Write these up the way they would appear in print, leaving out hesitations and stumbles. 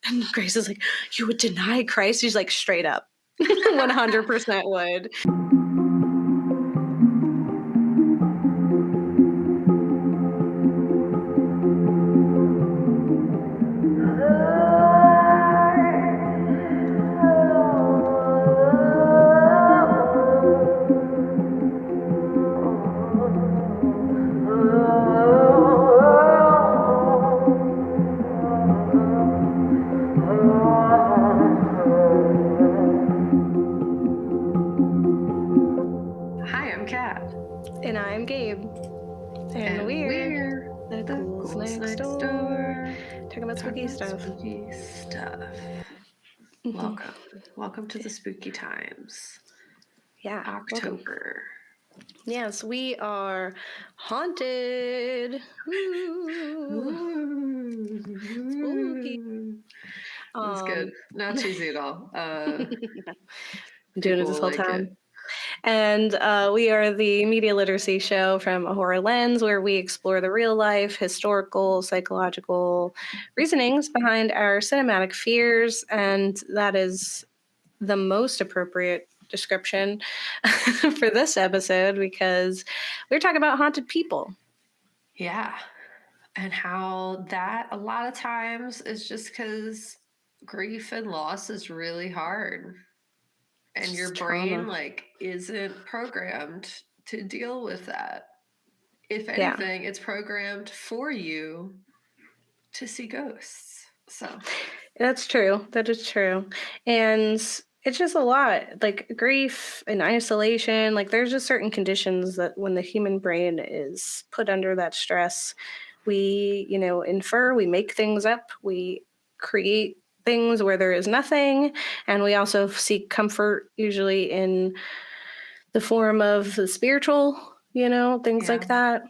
And Grace is like, you would deny Christ? She's like, straight up. 100% would. Hi, I'm Kat. And I'm Gabe. And we're the Ghouls next door. Talking about spooky stuff. Spooky stuff. Welcome to the spooky times. Yeah. October. Welcome. Yes, we are haunted. Ooh. Spooky. That's good. Not cheesy at all. I'm doing it this whole time. It. And we are the media literacy show from A Horror Lens, where we explore the real life, historical, psychological reasonings behind our cinematic fears. And that is the most appropriate description for this episode, because we're talking about haunted people. Yeah. And how that a lot of times is just because grief and loss is really hard. And your brain isn't programmed to deal with that. If anything, it's programmed for you to see ghosts. So that's true. That is true. And it's just a lot, like grief and isolation. Like there's just certain conditions that when the human brain is put under that stress, we, infer, we make things up, we create things where there is nothing, and we also seek comfort usually in the form of the spiritual, things like that.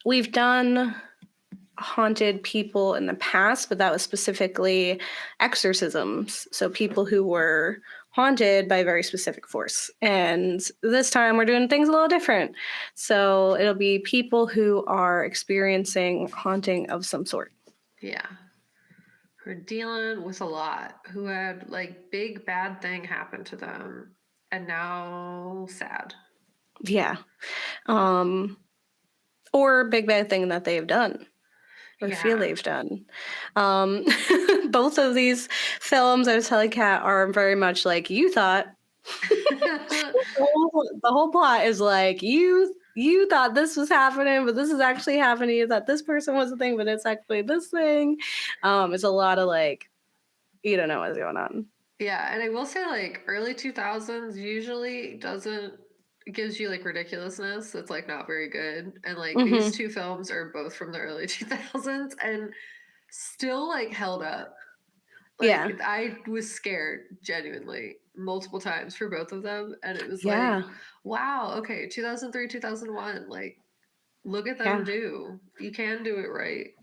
We've done haunted people in the past, but that was specifically exorcisms, so people who were haunted by a very specific force. And this time we're doing things a little different, so it'll be people who are experiencing haunting of some sort. Yeah. Who are dealing with a lot, who had big bad thing happen to them and now sad. Yeah. Or big bad thing that they've done or feel they've done. Both of these films, I was telling Kat, are very much like you thought. The whole plot is like you thought this was happening, but this is actually happening. You thought this person was a thing, but it's actually this thing. It's a lot of you don't know what's going on. Yeah, and I will say early 2000s usually gives you ridiculousness that's not very good. And these two films are both from the early 2000s and still held up. I was scared genuinely multiple times for both of them, and it was wow, okay, 2003, 2001, look at them do. You can do it right.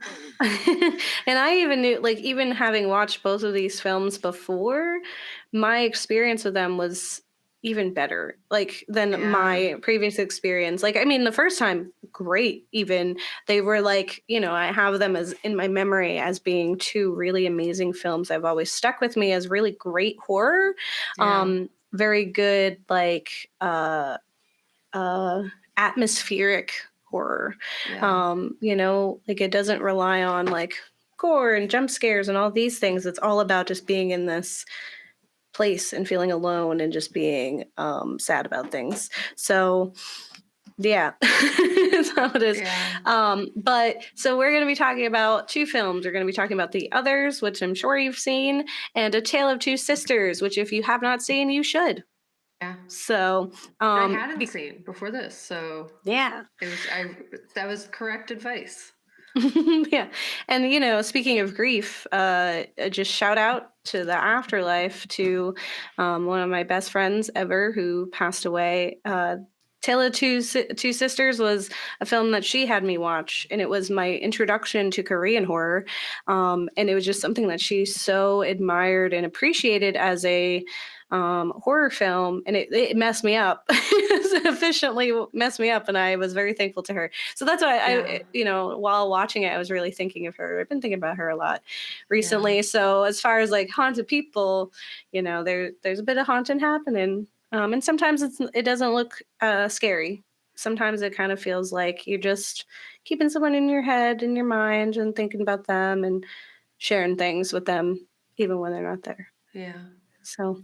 And I even knew, even having watched both of these films before, my experience with them was even better, than my previous experience. The first time, great. Even they were I have them as in my memory as being two really amazing films. I've always stuck with me as really great horror. Very good, atmospheric horror. It doesn't rely on gore and jump scares and all these things. It's all about just being in this place and feeling alone and just being sad about things. So yeah, that's how it is. But so we're going to be talking about two films. We're going to be talking about The Others, which I'm sure you've seen, and A Tale of Two Sisters, which if you have not seen, you should. Yeah. So I hadn't seen before this, so yeah, that was correct advice. Yeah. And, speaking of grief, just shout out to the afterlife to one of my best friends ever who passed away. Tale of Two Sisters was a film that she had me watch, and it was my introduction to Korean horror. And it was just something that she so admired and appreciated as a horror film, and it messed me up. It efficiently messed me up, and I was very thankful to her. So that's why Yeah. while watching it, I was really thinking of her. I've been thinking about her a lot Yeah. recently. So as far as like haunted people, there's a bit of haunting happening, and sometimes it doesn't look scary. Sometimes it kind of feels like you're just keeping someone in your head, in your mind, and thinking about them and sharing things with them, even when they're not there. Yeah. So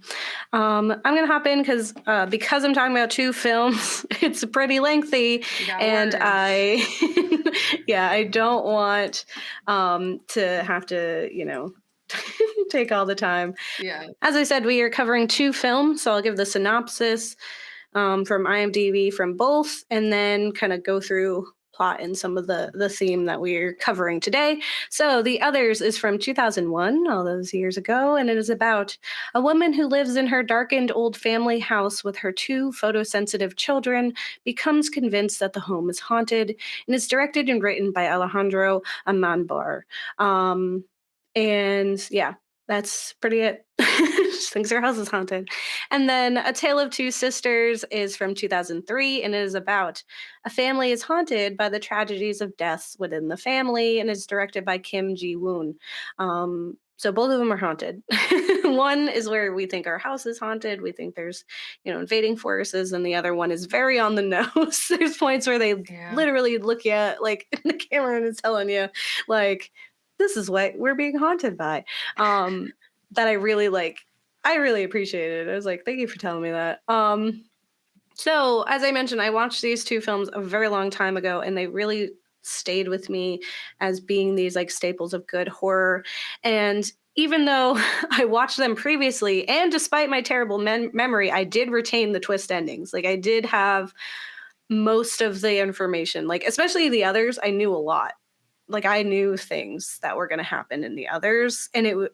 I'm gonna hop in because I'm talking about two films. It's pretty lengthy, You got and words. yeah, I don't want to have to take all the time. Yeah. As I said, we are covering two films, so I'll give the synopsis from IMDb from both, and then kind of go through plot and some of the theme that we're covering today. So the others is from 2001, all those years ago, and it is about a woman who lives in her darkened old family house with her two photosensitive children, becomes convinced that the home is haunted, and is directed and written by Alejandro Amanbar. Um, and yeah, that's pretty it. Just thinks her house is haunted. And then A Tale of Two Sisters is from 2003, and it is about a family is haunted by the tragedies of deaths within the family, and is directed by Kim Ji Woon. So both of them are haunted. One is where we think our house is haunted. We think there's, invading forces, and the other one is very on the nose. There's points where they Yeah. literally look at like the camera and it's telling you, like, this is what we're being haunted by. That I really like. I really appreciated it. I was like, thank you for telling me that. So as I mentioned, I watched these two films a very long time ago, and they really stayed with me as being these like staples of good horror. And even though I watched them previously, and despite my terrible memory, I did retain the twist endings. Like I did have most of the information, like especially the others, I knew a lot. Like I knew things that were going to happen in the others, and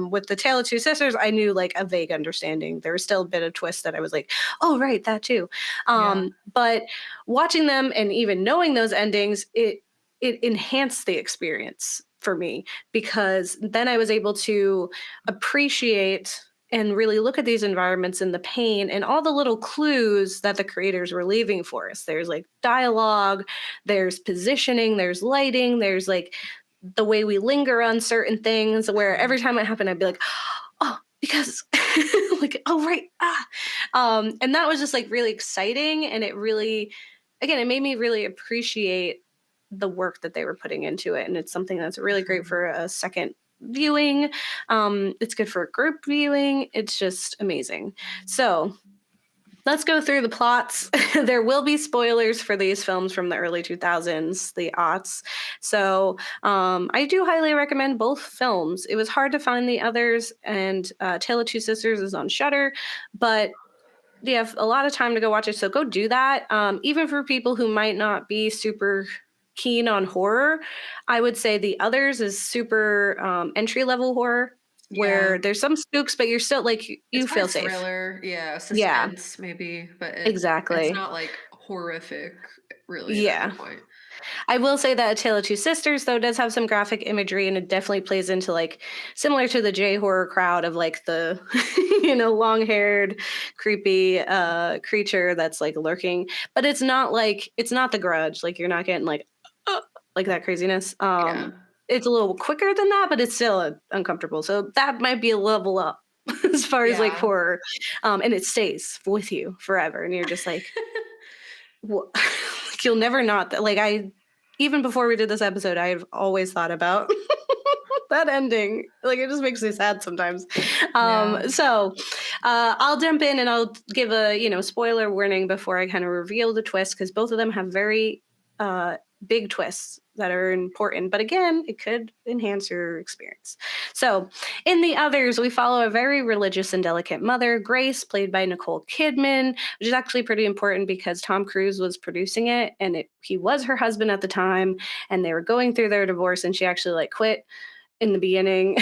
with the Tale of Two Sisters, I knew like a vague understanding. There was still a bit of twist that I was like, oh right, that too. Yeah. But watching them and even knowing those endings, it enhanced the experience for me, because then I was able to appreciate and really look at these environments and the pain and all the little clues that the creators were leaving for us. There's like dialogue, there's positioning, there's lighting, there's like the way we linger on certain things, where every time it happened, I'd be like, oh, because like, oh, right. And that was just like really exciting. And it really, again, it made me really appreciate the work that they were putting into it. And it's something that's really great Mhm. for a second viewing. It's good for group viewing. It's just amazing. So let's go through the plots. There will be spoilers for these films from the early 2000s, the aughts. So I do highly recommend both films. It was hard to find the others, and Tale of Two Sisters is on Shudder, but you have a lot of time to go watch it. So go do that. Even for people who might not be super keen on horror, I would say the others is super entry level horror, Yeah. where there's some spooks, but you're still like you It's more feel safe. thriller, yeah, Yeah, suspense maybe, but it's exactly. not like horrific really at any Yeah. point. I will say that A Tale of Two Sisters, though, does have some graphic imagery, and it definitely plays into like similar to the J horror crowd of like the long haired, creepy creature that's like lurking. But it's not the Grudge. Like you're not getting like uh, like that craziness. Yeah. It's a little quicker than that, but it's still uncomfortable. So that might be a level up as far as like Yeah. horror, and it stays with you forever, and you're just like, like you'll never not that. Like I, even before we did this episode, I've always thought about that ending. Like it just makes me sad sometimes. Yeah. I'll jump in and I'll give a spoiler warning before I kind of reveal the twist, because both of them have very big twists that are important. But again, it could enhance your experience. So in the others, we follow a very religious and delicate mother, Grace, played by Nicole Kidman, which is actually pretty important because Tom Cruise was producing it, and he was her husband at the time, and they were going through their divorce, and she actually like quit in the beginning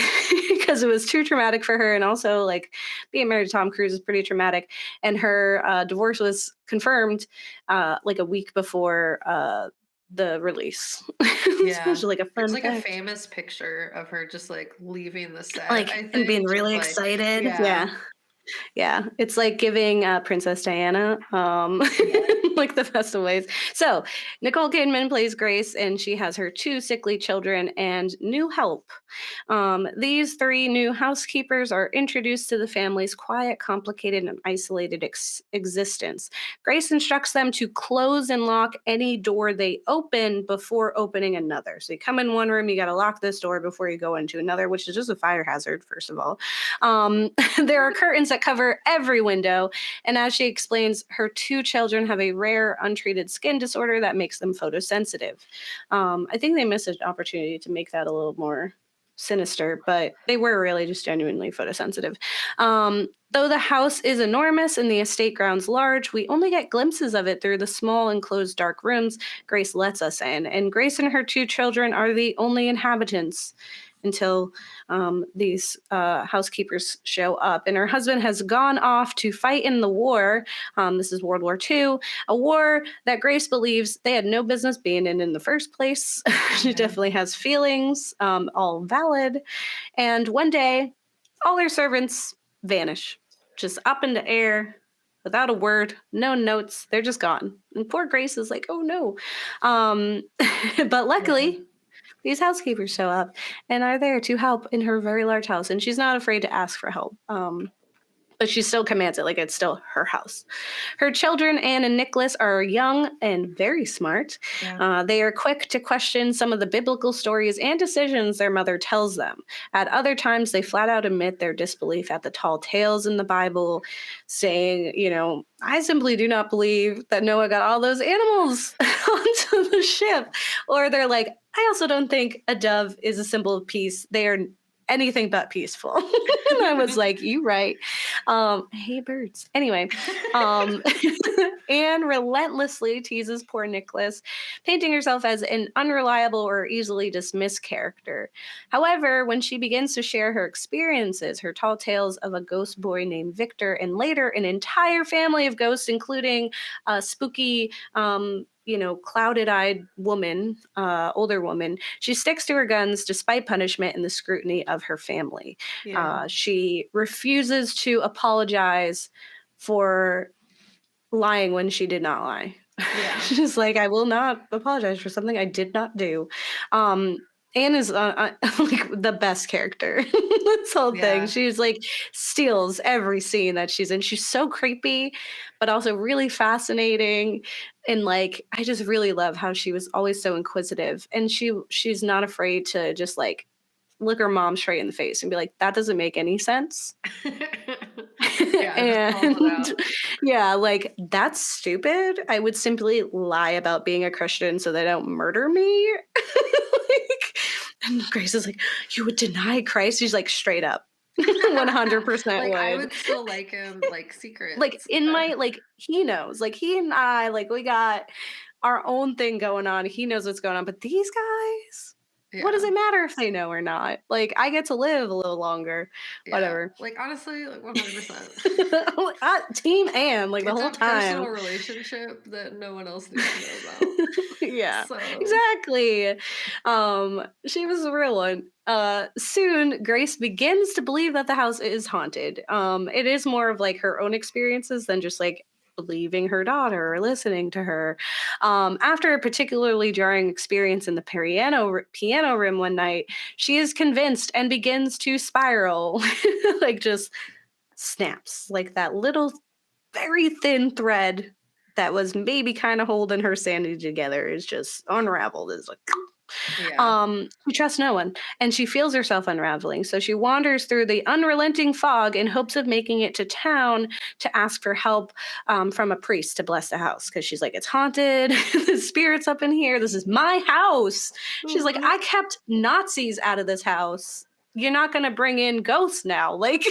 because it was too traumatic for her. And also like being married to Tom Cruise is pretty traumatic, and her divorce was confirmed like a week before the release. Yeah. It's like a There's fun like a fact, famous picture of her just like leaving the set, like, I and being think, just really like excited. yeah. Yeah. Yeah, it's like giving Princess Diana, Yeah. like the best of ways. So Nicole Kidman plays Grace, and she has her two sickly children and new help. These three new housekeepers are introduced to the family's quiet, complicated, and isolated existence. Grace instructs them to close and lock any door they open before opening another. So you come in one room, you got to lock this door before you go into another, which is just a fire hazard, first of all. There are curtains that cover every window. And as she explains, her two children have a rare, untreated skin disorder that makes them photosensitive. I think they missed an opportunity to make that a little more sinister, but they were really just genuinely photosensitive. Though the house is enormous and the estate grounds large, we only get glimpses of it through the small enclosed dark rooms Grace lets us in. And Grace and her two children are the only inhabitants until these housekeepers show up. And her husband has gone off to fight in the war. This is World War II, a war that Grace believes they had no business being in the first place. She Okay. definitely has feelings, all valid. And one day, all her servants vanish, just up in the air. Without a word, no notes, they're just gone. And poor Grace is like, oh no. But Yeah. luckily, these housekeepers show up and are there to help in her very large house, and she's not afraid to ask for help. But she still commands it like it's still her house. Her children, Anne and Nicholas, are young and very smart. Yeah. They are quick to question some of the biblical stories and decisions their mother tells them. At other times, they flat out admit their disbelief at the tall tales in the Bible, saying, I simply do not believe that Noah got all those animals onto the ship. Or they're like, I also don't think a dove is a symbol of peace. They are anything but peaceful. And I was like, you right. I hate birds. Anyway, um, Anne relentlessly teases poor Nicholas, painting herself as an unreliable or easily dismissed character. However, when she begins to share her experiences, her tall tales of a ghost boy named Victor, and later an entire family of ghosts, including a spooky, clouded eyed woman, older woman, she sticks to her guns despite punishment and the scrutiny of her family. Yeah. She refuses to apologize for lying when she did not lie. Yeah. She's like, I will not apologize for something I did not do. Um, Anne is like the best character. This whole thing. Yeah. She's like steals every scene that she's in. She's so creepy, but also really fascinating. And like, I just really love how she was always so inquisitive, and she's not afraid to just like look her mom straight in the face and be like, that doesn't make any sense. Yeah, just calls it And out. yeah, like that's stupid. I would simply lie about being a Christian so they don't murder me. Like, and Grace is like, you would deny Christ? She's like, straight up. 100% Like, I would. would still like him, like, Like secrets, in but my like he knows. Like he and I, like we got our own thing going on. He knows what's going on. But these guys, what does yeah. it matter if they know or not? Like I get to live a little longer. Yeah. Whatever. Like, honestly, like, 100%. Team Anne, like the It's whole a personal time. relationship that no one else needs to know about. Yeah, So, exactly. She was a real one. Soon Grace begins to believe that the house is haunted. It is more of like her own experiences than just like believing her daughter or listening to her. After a particularly jarring experience in the piano room one night, she is convinced and begins to spiral, like just snaps, like that little very thin thread that was maybe kind of holding her sanity together is just unraveled. It's like yeah. she trusts no one, and she feels herself unraveling. So she wanders through the unrelenting fog in hopes of making it to town to ask for help from a priest to bless the house, because she's like, it's haunted. The spirits up in here. This is my house. She's like, I kept Nazis out of this house. You're not going to bring in ghosts now. Like,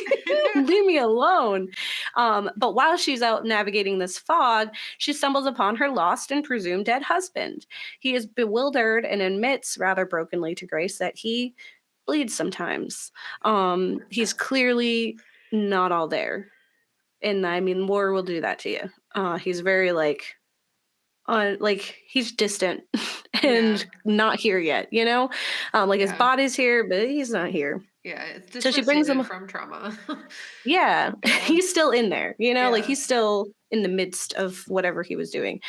leave me alone. But while she's out navigating this fog, she stumbles upon her lost and presumed dead husband. He is bewildered and admits rather brokenly to Grace that he bleeds sometimes. He's clearly not all there. And I mean, war will do that to you. He's very like he's distant Yeah. and not here yet, like his Yeah. body's here, but he's not here. Yeah, it's So she brings dissociated him. from trauma. Yeah, Yeah. he's still in there, like Yeah. he's still in the midst of whatever he was doing.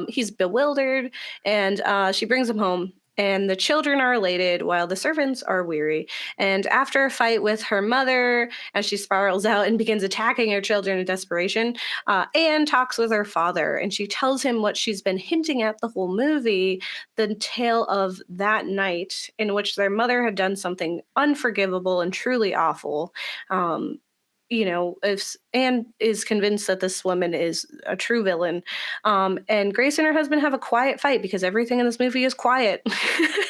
He's bewildered, and she brings him home. And the children are elated while the servants are weary. And after a fight with her mother, as she spirals out and begins attacking her children in desperation, Anne talks with her father and she tells him what she's been hinting at the whole movie, the tale of that night in which their mother had done something unforgivable and truly awful. Um, if Anne is convinced that this woman is a true villain, and Grace and her husband have a quiet fight because everything in this movie is quiet.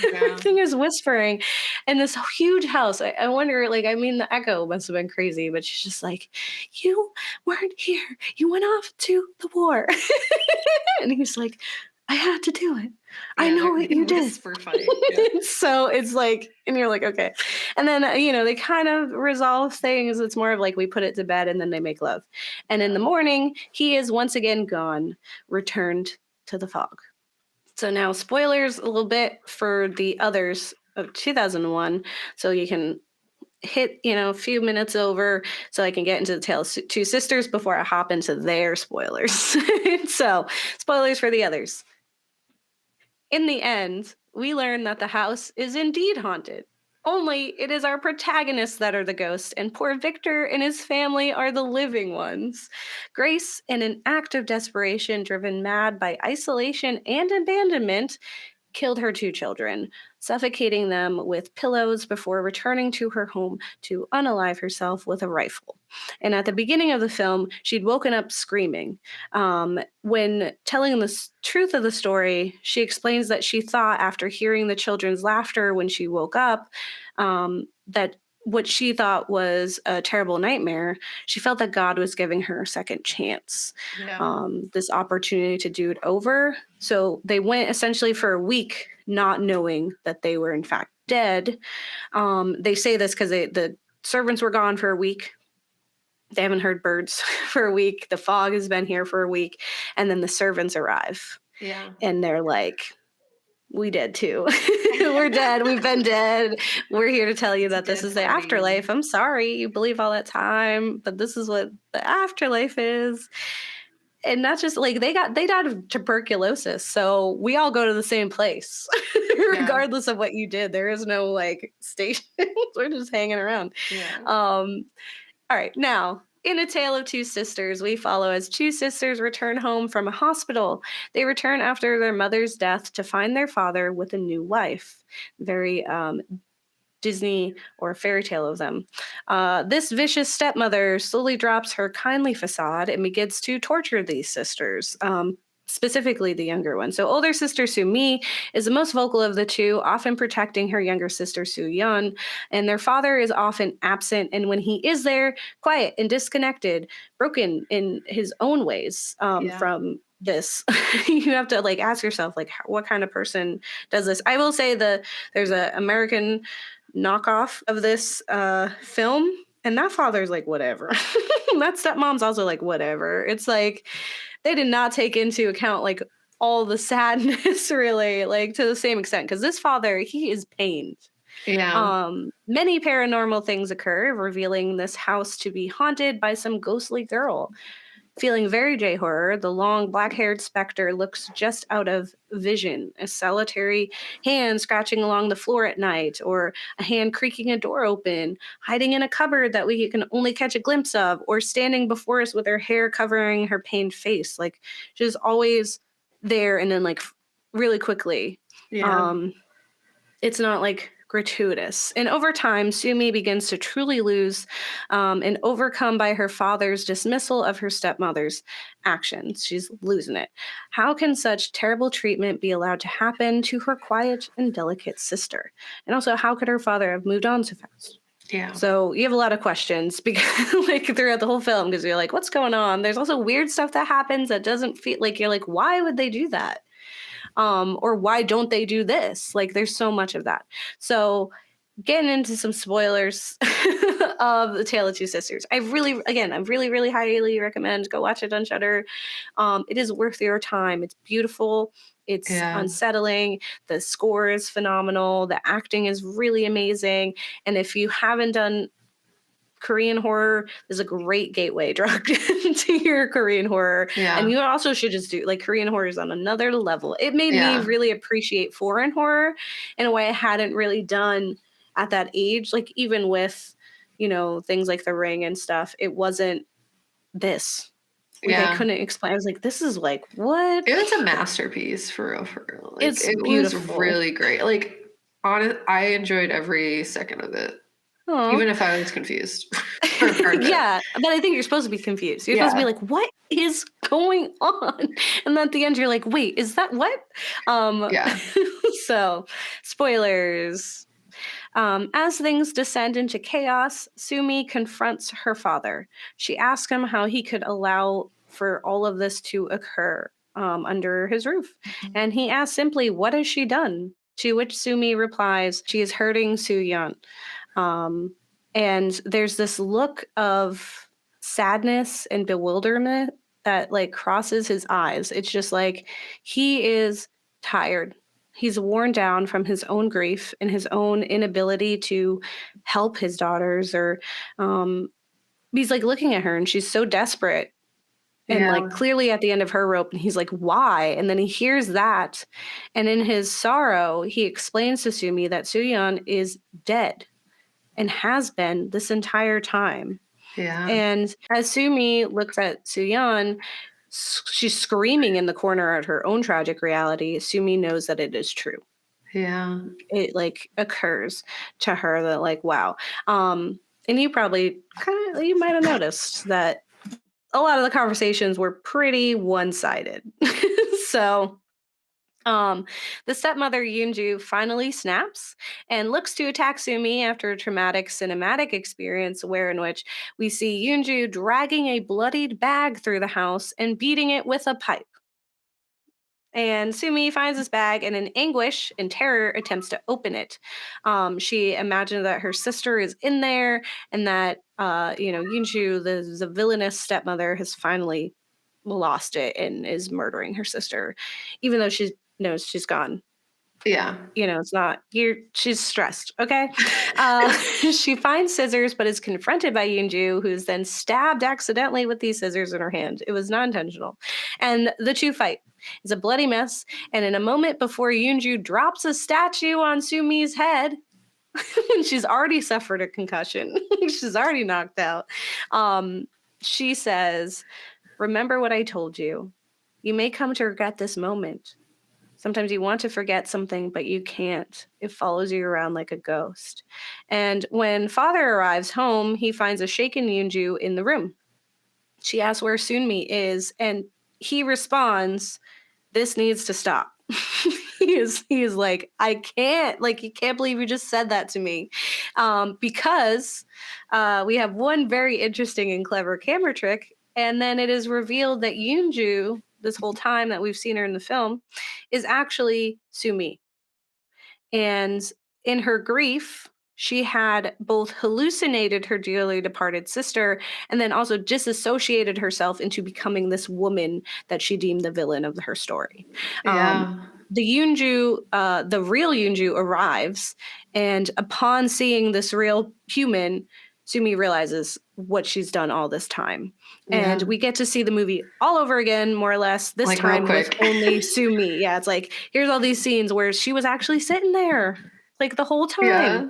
Yeah. Everything is whispering. And this huge house, I wonder, like, I mean, the echo must have been crazy, but she's just like, you weren't here. You went off to the war. And he's like, I had to do it. I Yeah, know what they you did. whisper fight. Yeah. So it's like, and you're like, okay. And then, they kind of resolve things. It's more of like we put it to bed and then they make love. And in the Yeah. morning, he is once again gone, returned to the fog. So now, spoilers a little bit for the others of 2001. So you can hit, a few minutes over so I can get into the tale of two sisters before I hop into their spoilers. So, spoilers for the others. In the end, we learn that the house is indeed haunted. Only it is our protagonists that are the ghosts, and poor Victor and his family are the living ones. Grace, in an act of desperation driven mad by isolation and abandonment, killed her two children, suffocating them with pillows before returning to her home to unalive herself with a rifle. And at the beginning of the film, she'd woken up screaming. When telling the truth of the story, she explains that she thought, after hearing the children's laughter when she woke up, that what she thought was a terrible nightmare, she felt that God was giving her a second chance, Yeah. this opportunity to do it over. So they went essentially for a week not knowing that they were in fact dead. They say this because the servants were gone for a week. They haven't heard birds for a week. The fog has been here for a week. And then the servants arrive. Yeah. And they're like, we dead too. We're dead. We've been dead. We're here to tell you It's a that this dead is the party. afterlife. I'm sorry you believe all that time, but this is what the afterlife is. And not just like they died of tuberculosis. So we all go to the same place, Yeah. regardless of what you did. There is no like station. We're just hanging around. Yeah. All right, now, in A Tale of Two Sisters, we follow as two sisters return home from a hospital. They return after their mother's death to find their father with a new wife. Very Disney or fairy tale of them. This vicious stepmother slowly drops her kindly facade and begins to torture these sisters. Specifically the younger one. So older sister Sumi is the most vocal of the two, often protecting her younger sister Soo Yeon, and their father is often absent, and when he is there, quiet and disconnected, broken in his own ways, Yeah. from this. You have to like ask yourself like what kind of person does this. I will say there's a American knockoff of this film, and that father's like whatever. That stepmom's also like whatever. It's like they did not take into account like all the sadness really like to the same extent, because this father, he is pained. Yeah. Many paranormal things occur, revealing this house to be haunted by some ghostly girl. Feeling very J horror, the long black haired specter looks just out of vision, a solitary hand scratching along the floor at night, or a hand creaking a door open, hiding in a cupboard that we can only catch a glimpse of, or standing before us with her hair covering her pained face. Like she's always there and then like really quickly. Yeah. It's not like gratuitous. And over time, Sumi begins to truly lose, and overcome by her father's dismissal of her stepmother's actions. She's losing it. How can such terrible treatment be allowed to happen to her quiet and delicate sister? And also, how could her father have moved on so fast? Yeah. So you have a lot of questions because like throughout the whole film, because you're like, what's going on? There's also weird stuff that happens that doesn't feel like, you're like, why would they do that? Or why don't they do this? Like there's so much of that. So getting into some spoilers of The Tale of Two Sisters. I really highly recommend go watch it on Shudder. It is worth your time. It's beautiful. It's Yeah. unsettling. The score is phenomenal. The acting is really amazing. And if you haven't done Korean horror, is a great gateway drug to your Korean horror. And Yeah. you also should just do like Korean horror is on another level. It made me Yeah. really appreciate foreign horror in a way I hadn't really done at that age. Like even with, things like The Ring and stuff, it wasn't this. Like I Yeah. couldn't explain. I was like, this is like what? It was a masterpiece for real, for real. Like, It's it was beautiful. really great. Like, I enjoyed every second of it, Oh. even if I was confused for part of it. Yeah, but I think you're supposed to be confused. You're supposed to be Yeah. like, "What is going on?" And then at the end, you're like, "Wait, is that what?" Um, Yeah. so, spoilers. As things descend into chaos, Sumi confronts her father. She asks him how he could allow for all of this to occur under his roof. Mhm. And he asks simply, "What has she done?" To which Sumi replies, "She is hurting Soo-yeon." Um, and there's this look of sadness and bewilderment that like crosses his eyes. It's just like he is tired. He's worn down from his own grief and his own inability to help his daughters or he's like looking at her and she's so desperate and like Yeah. clearly at the end of her rope and he's like why, and then he hears that and in his sorrow he explains to Sumi that Soo-yeon is dead and has been this entire time. Yeah. And as Sumi looks at Soo-yeon, she's screaming in the corner at her own tragic reality. Sumi knows that it is true. Yeah. It like occurs to her that like wow. And you probably you might have noticed that a lot of the conversations were pretty one-sided. So um, the stepmother Yoonju finally snaps and looks to attack Sumi after a traumatic cinematic experience in which we see Yoonju dragging a bloodied bag through the house and beating it with a pipe. And Sumi finds this bag and in anguish and terror attempts to open it. She imagines that her sister is in there and that Yoonju, the villainous stepmother, has finally lost it and is murdering her sister, even though she knows she's gone. Yeah. It's not she's stressed. Okay. She finds scissors, but is confronted by Yoonju, who's then stabbed accidentally with these scissors in her hand. It was not intentional. And the two fight. It's a bloody mess. And in a moment before Yoonju drops a statue on Sumi's head, when she's already suffered a concussion, she's already knocked out. She says, "Remember what I told you. You may come to regret this moment. Sometimes you want to forget something, but you can't. It follows you around like a ghost." And when father arrives home, he finds a shaken Yoonju in the room. She asks where Sunmi is, and he responds, "This needs to stop." He is like, "I can't, like, you can't believe you just said that to me." Because we have one very interesting and clever camera trick, and then it is revealed that Yoonju, this whole time that we've seen her in the film, is actually Sumi. And in her grief, she had both hallucinated her dearly departed sister and then also disassociated herself into becoming this woman that she deemed the villain of her story. Um, Yeah. the real Yoonju arrives, and upon seeing this real human, Sumi realizes what she's done all this time. And Yeah. we get to see the movie all over again, more or less, this Like, real time with quick. only Sumi. Yeah, it's like, here's all these scenes where she was actually sitting there, like the whole time. Yeah.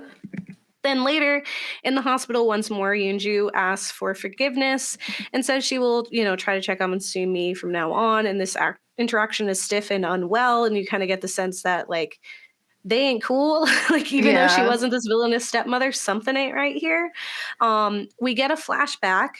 Then later in the hospital, once more, Yoonju asks for forgiveness and says she will, try to check on Sumi from now on. And this interaction is stiff and unwell. And you kind of get the sense that, like, they ain't cool. Like, even though she Yeah. wasn't this villainous stepmother, something ain't right here. We get a flashback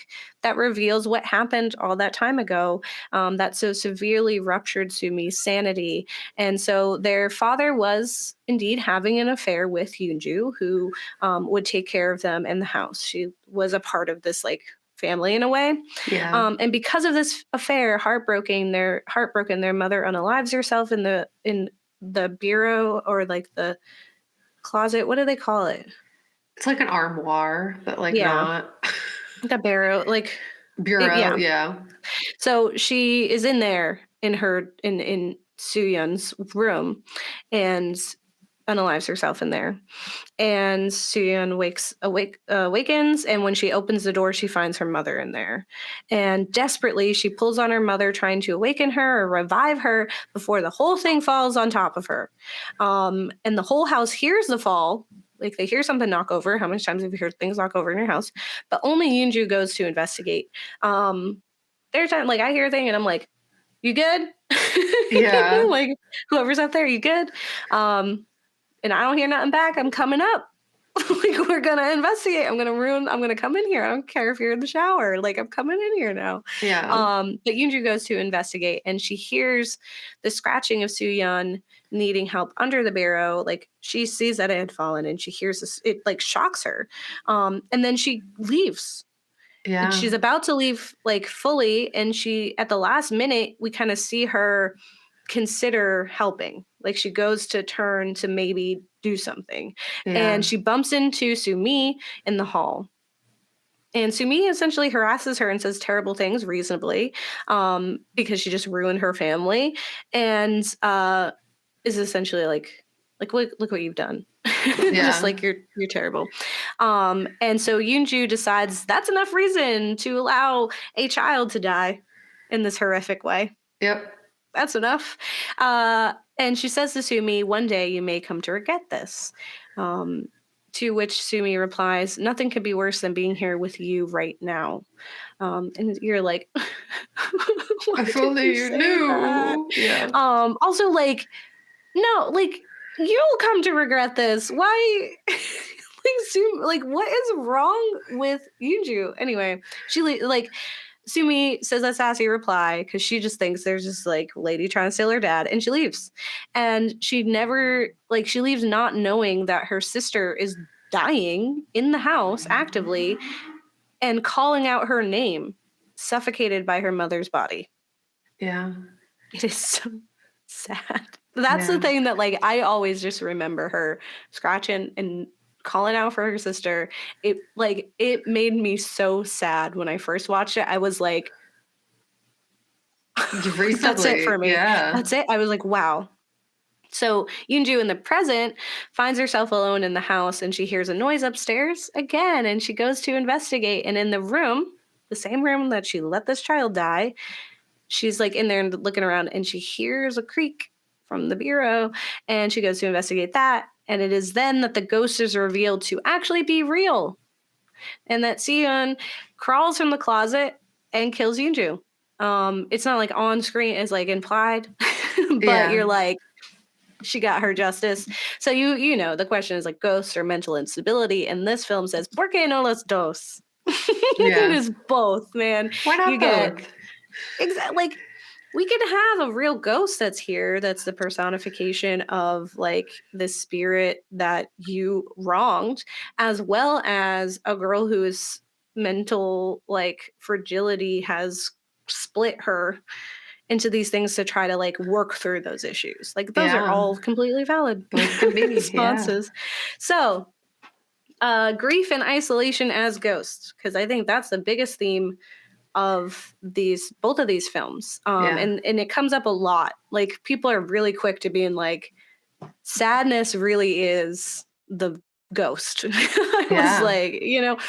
that reveals what happened all that time ago that so severely ruptured Sumi's sanity. And so their father was indeed having an affair with Yoonju, who would take care of them in the house. She was a part of this, like, family in a way. Yeah. And because of this affair, heartbroken, their mother unalives herself in the bureau, or like the closet. What do they call it? It's like an armoire, but like Yeah, not. the barrow. Like, Bureau, yeah. yeah. So she is in there in Soo-yeon's room, and unalives herself in there. And Soo-yeon awakens, and when she opens the door, she finds her mother in there. And desperately, she pulls on her mother, trying to awaken her or revive her before the whole thing falls on top of her. And the whole house hears the fall. Like, they hear something knock over. How many times have you heard things knock over in your house? But only Yoonju goes to investigate. There's time, like, I hear a thing and I'm like, "You good?" Yeah. Like, whoever's up there, you good? And I don't hear nothing back. I'm coming up. Like, we're gonna investigate. I'm gonna come in here. I don't care if you're in the shower. Like, I'm coming in here now. Yeah. But Yoonju goes to investigate, and she hears the scratching of Soo-yeon needing help under the barrow. Like, she sees that it had fallen, and she hears this. It like shocks her, and then she leaves. Yeah. She's about to leave, like, fully, and she, at the last minute, we kind of see her consider helping. Like, she goes to turn to maybe do something, Yeah. and she bumps into Sumi in the hall. And Sumi essentially harasses her and says terrible things reasonably, because she just ruined her family, and is essentially like, look what you've done. Just Yeah. like, you're terrible. And so Yoonju decides that's enough reason to allow a child to die in this horrific way. Yep. That's enough. And she says to Sumi, "One day you may come to regret this." To which Sumi replies, "Nothing could be worse than being here with you right now." And you're like, why If did only you you say that? knew. Yeah. Also, like, no, like, you'll come to regret this. Why? Like, what is wrong with Yoonju? Anyway, she like, Sumi says a sassy reply because she just thinks there's this, like, lady trying to steal her dad, and she leaves. And she never, like, she leaves not knowing that her sister is dying in the house actively and calling out her name, suffocated by her mother's body. Yeah. It is so sad. That's the Yeah. thing that, like, I always just remember her scratching and calling out for her sister. It made me so sad when I first watched it. I was like, that's it Recently. for me. Yeah. That's it. I was like, wow. So Yoonju in the present finds herself alone in the house, and she hears a noise upstairs again, and she goes to investigate. And in the room, the same room that she let this child die, she's like in there and looking around, and she hears a creak from the bureau, and she goes to investigate that. And it is then that the ghost is revealed to actually be real, and that Seon crawls from the closet and kills Yoonju. It's not like on screen, it's like implied, but Yeah. you're like, she got her justice. So you know, the question is like ghosts or mental instability, and this film says, "Por qué no los dos?" It Yeah. is both, man. Why not You get both? exactly, like, we could have a real ghost that's here, that's the personification of, like, the spirit that you wronged, as well as a girl whose mental, like, fragility has split her into these things to try to, like, work through those issues. Like, those are Yeah. all completely valid Both can be. Yeah. responses. So, grief and isolation as ghosts, because I think that's the biggest theme of both of these films. Yeah. And it comes up a lot. Like, people are really quick to being like, sadness really is the ghost. I was Yeah. like,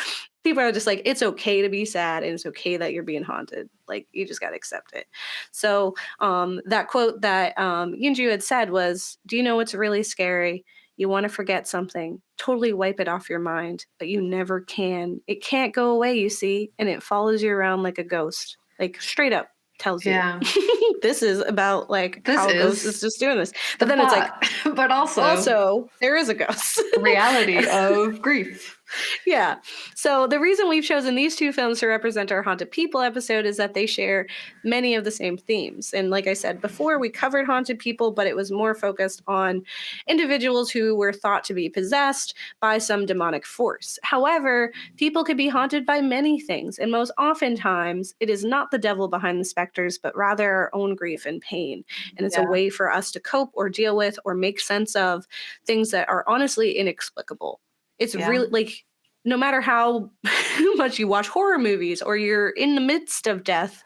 people are just like, it's okay to be sad, and it's okay that you're being haunted. Like, you just got to accept it. So that quote that Yoonju had said was, "Do you know what's really scary? You want to forget something, totally wipe it off your mind, but you never can. It can't go away, you see, and it follows you around like a ghost." Like, straight up tells you. Yeah. This is about, like, This how a ghost is is just doing this. the But then it's like, plot, but also there is a ghost. reality of grief. Yeah. So the reason we've chosen these two films to represent our Haunted People episode is that they share many of the same themes. And like I said before, we covered Haunted People, but it was more focused on individuals who were thought to be possessed by some demonic force. However, people could be haunted by many things, and most oftentimes it is not the devil behind the specters, but rather our own own grief and pain. And it's a Yeah. way for us to cope or deal with or make sense of things that are honestly inexplicable. It's Yeah. really like, no matter how much you watch horror movies or you're in the midst of death,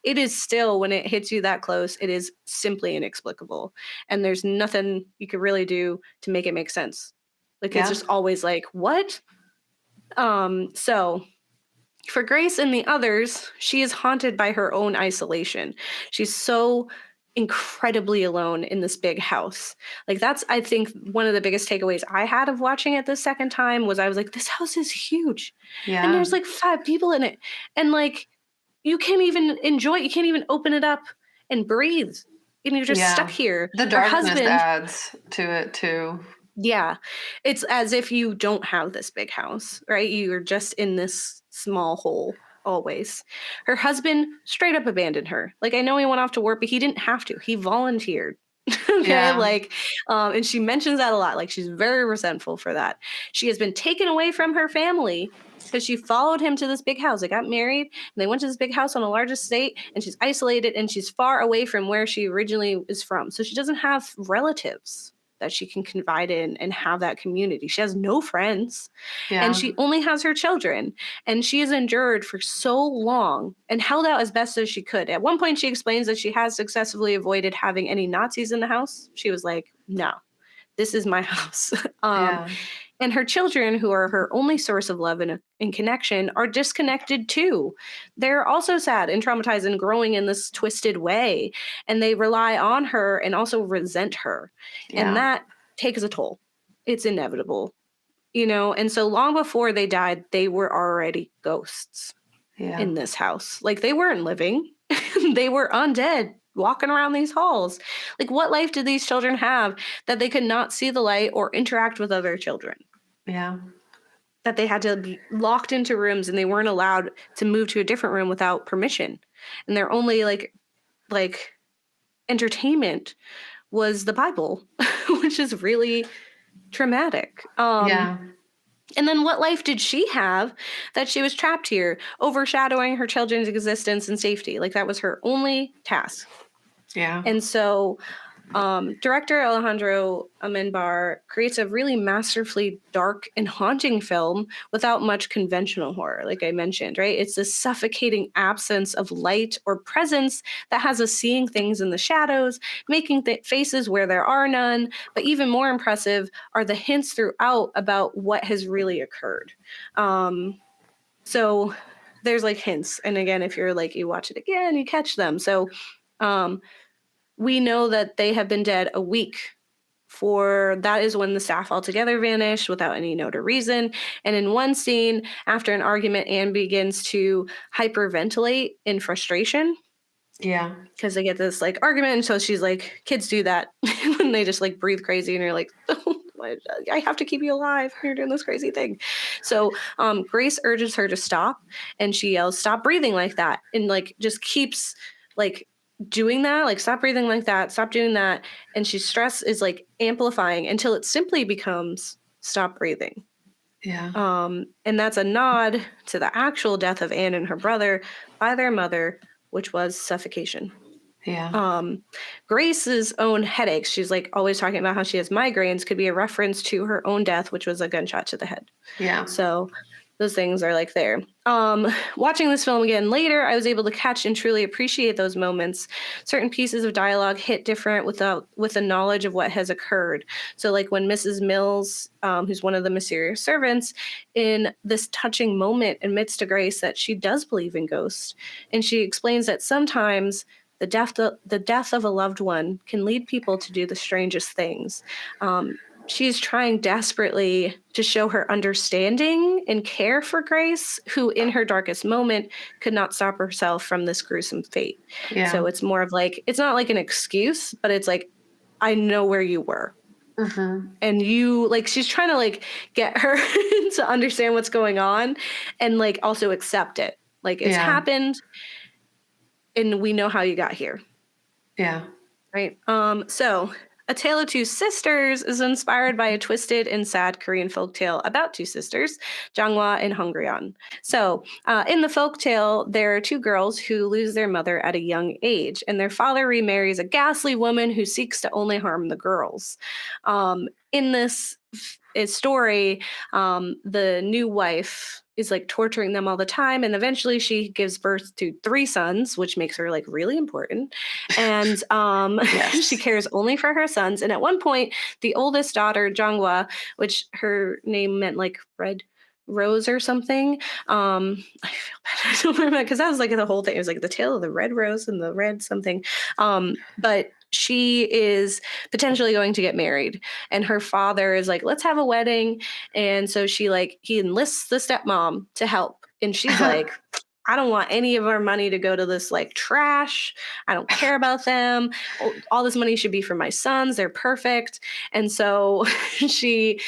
it is still, when it hits you that close, it is simply inexplicable. And there's nothing you could really do to make it make sense. Like, it's Yeah. just always like, what? So for Grace and the others, she is haunted by her own isolation. She's so incredibly alone in this big house. Like, that's, I think, one of the biggest takeaways I had of watching it the second time was I was like, this house is huge. And Yeah. there's like 5 people in it. And like, you can't even enjoy it. You can't even open it up and breathe. And you're just stuck Yeah. here. The Her darkness husband, adds to it too. yeah, it's as if you don't have this big house, right? You're just in this small hole always. Her husband straight up abandoned her. Like, I know he went off to work, but he didn't have to. He volunteered. Okay, Yeah. like, and she mentions that a lot. Like, she's very resentful for that. She has been taken away from her family because she followed him to this big house. They got married and they went to this big house on a large estate, and she's isolated and she's far away from where she originally is from. So she doesn't have relatives that she can confide in and have that community. She has no friends, and Yeah. she only has her children. And she has endured for so long and held out as best as she could. At one point, she explains that she has successfully avoided having any Nazis in the house. She was like, no, this is my house. Yeah. And her children, who are her only source of love and connection, are disconnected too. They're also sad and traumatized and growing in this twisted way. And they rely on her and also resent her. And Yeah. that takes a toll. It's inevitable, you know? And so long before they died, they were already ghosts Yeah. in this house. Like, they weren't living, they were undead walking around these halls. Like, what life did these children have that they could not see the light or interact with other children? Yeah. That they had to be locked into rooms and they weren't allowed to move to a different room without permission. And their only like entertainment was the Bible, which is really traumatic. Yeah. And then what life did she have that she was trapped here, overshadowing her children's existence and safety? Like, that was her only task. Yeah. And so director Alejandro Amenbar creates a really masterfully dark and haunting film without much conventional horror, like I mentioned, right? It's this suffocating absence of light or presence that has us seeing things in the shadows, making faces where there are none. But even more impressive are the hints throughout about what has really occurred. So there's like hints. And again, if you're like, you watch it again, you catch them. So we know that they have been dead a week. For that is when the staff altogether vanished without any note or reason. And in one scene, after an argument, Anne begins to hyperventilate in frustration Yeah. because they get this like argument. And so she's like, kids do that when they just like breathe crazy, and you're like, I have to keep you alive. You're doing this crazy thing. So Grace urges her to stop, and she yells, stop breathing like that. And like just keeps like doing that, like stop breathing like that, stop doing that. And she's stress is like amplifying until it simply becomes stop breathing. Yeah. And that's a nod to the actual death of Anne and her brother by their mother, which was suffocation. Yeah. Grace's own headaches, she's like always talking about how she has migraines, could be a reference to her own death, which was a gunshot to the head. Yeah. So those things are like there. Watching this film again later, I was able to catch and truly appreciate those moments. Certain pieces of dialogue hit different with the knowledge of what has occurred. So like when Mrs. Mills, who's one of the mysterious servants, in this touching moment admits to Grace that she does believe in ghosts. And she explains that sometimes the death of a loved one can lead people to do the strangest things. She's trying desperately to show her understanding and care for Grace, who in her darkest moment could not stop herself from this gruesome fate. Yeah. So it's more of like, it's not like an excuse, but it's like, I know where you were. Mm-hmm. And you, like, she's trying to like get her to understand what's going on and like also accept it. Like, it's happened and we know how you got here. Yeah. Right. So A Tale of Two Sisters is inspired by a twisted and sad Korean folktale about two sisters, Janghwa and Hongreon. So, in the folktale, there are two girls who lose their mother at a young age, and their father remarries a ghastly woman who seeks to only harm the girls. In this story, the new wife is like torturing them all the time, and eventually she gives birth to three sons, which makes her like really important. And Yes. she cares only for her sons. And at one point, the oldest daughter, Janghwa, which her name meant like red rose or something. I feel bad. I don't remember because that was like the whole thing. It was like the tale of the red rose and the red something. But she is potentially going to get married, and her father is like, let's have a wedding. And so he enlists the stepmom to help, and she's like, I don't want any of our money to go to this like trash. I don't care about them. All this money should be for my sons. They're perfect. And so she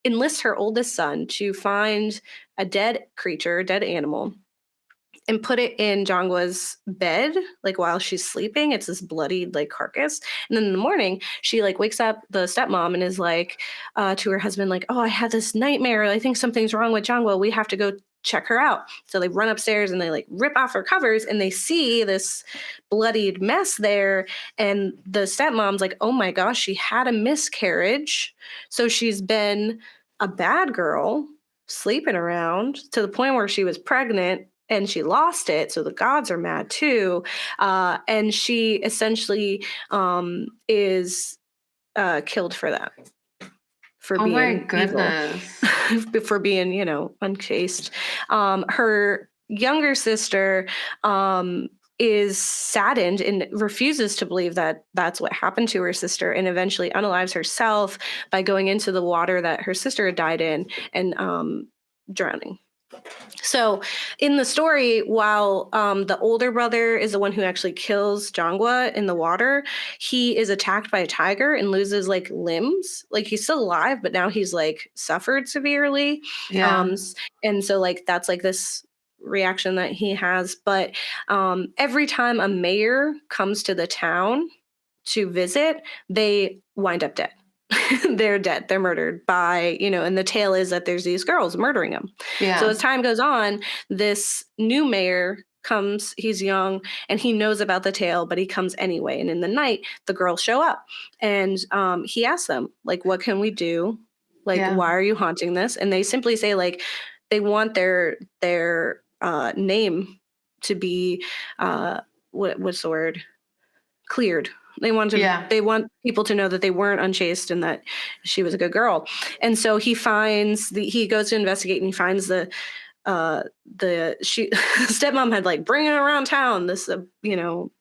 enlists her oldest son to find a dead creature, a dead animal, and put it in Jongwa's bed, like while she's sleeping. It's this bloodied like carcass. And then in the morning, she like wakes up the stepmom and is like to her husband, like, oh, I had this nightmare. I think something's wrong with Jongwa. We have to go check her out. So they run upstairs and they like rip off her covers and they see this bloodied mess there. And the stepmom's like, oh my gosh, she had a miscarriage. So she's been a bad girl sleeping around to the point where she was pregnant and she lost it. So the gods are mad too. And she essentially is killed for that. For oh my being goodness. evil, for being, unchaste. Her younger sister is saddened and refuses to believe that that's what happened to her sister, and eventually unalives herself by going into the water that her sister had died in and drowning. So in the story, while the older brother is the one who actually kills Jongwa in the water, he is attacked by a tiger and loses like limbs. Like he's still alive, but now he's like suffered severely. Yeah. And so like that's like this reaction that he has. But every time a mayor comes to the town to visit, they wind up dead. They're dead. They're murdered by, and the tale is that there's these girls murdering them. Yeah. So as time goes on, this new mayor comes, he's young, and he knows about the tale, but he comes anyway. And in the night, the girls show up. And he asks them, like, what can we do? Like, why are you haunting this? And they simply say, like, they want their name to be, what's the word? Cleared. They want people to know that they weren't unchaste and that she was a good girl. And so he goes to investigate and he finds stepmom had like bringing it around town, this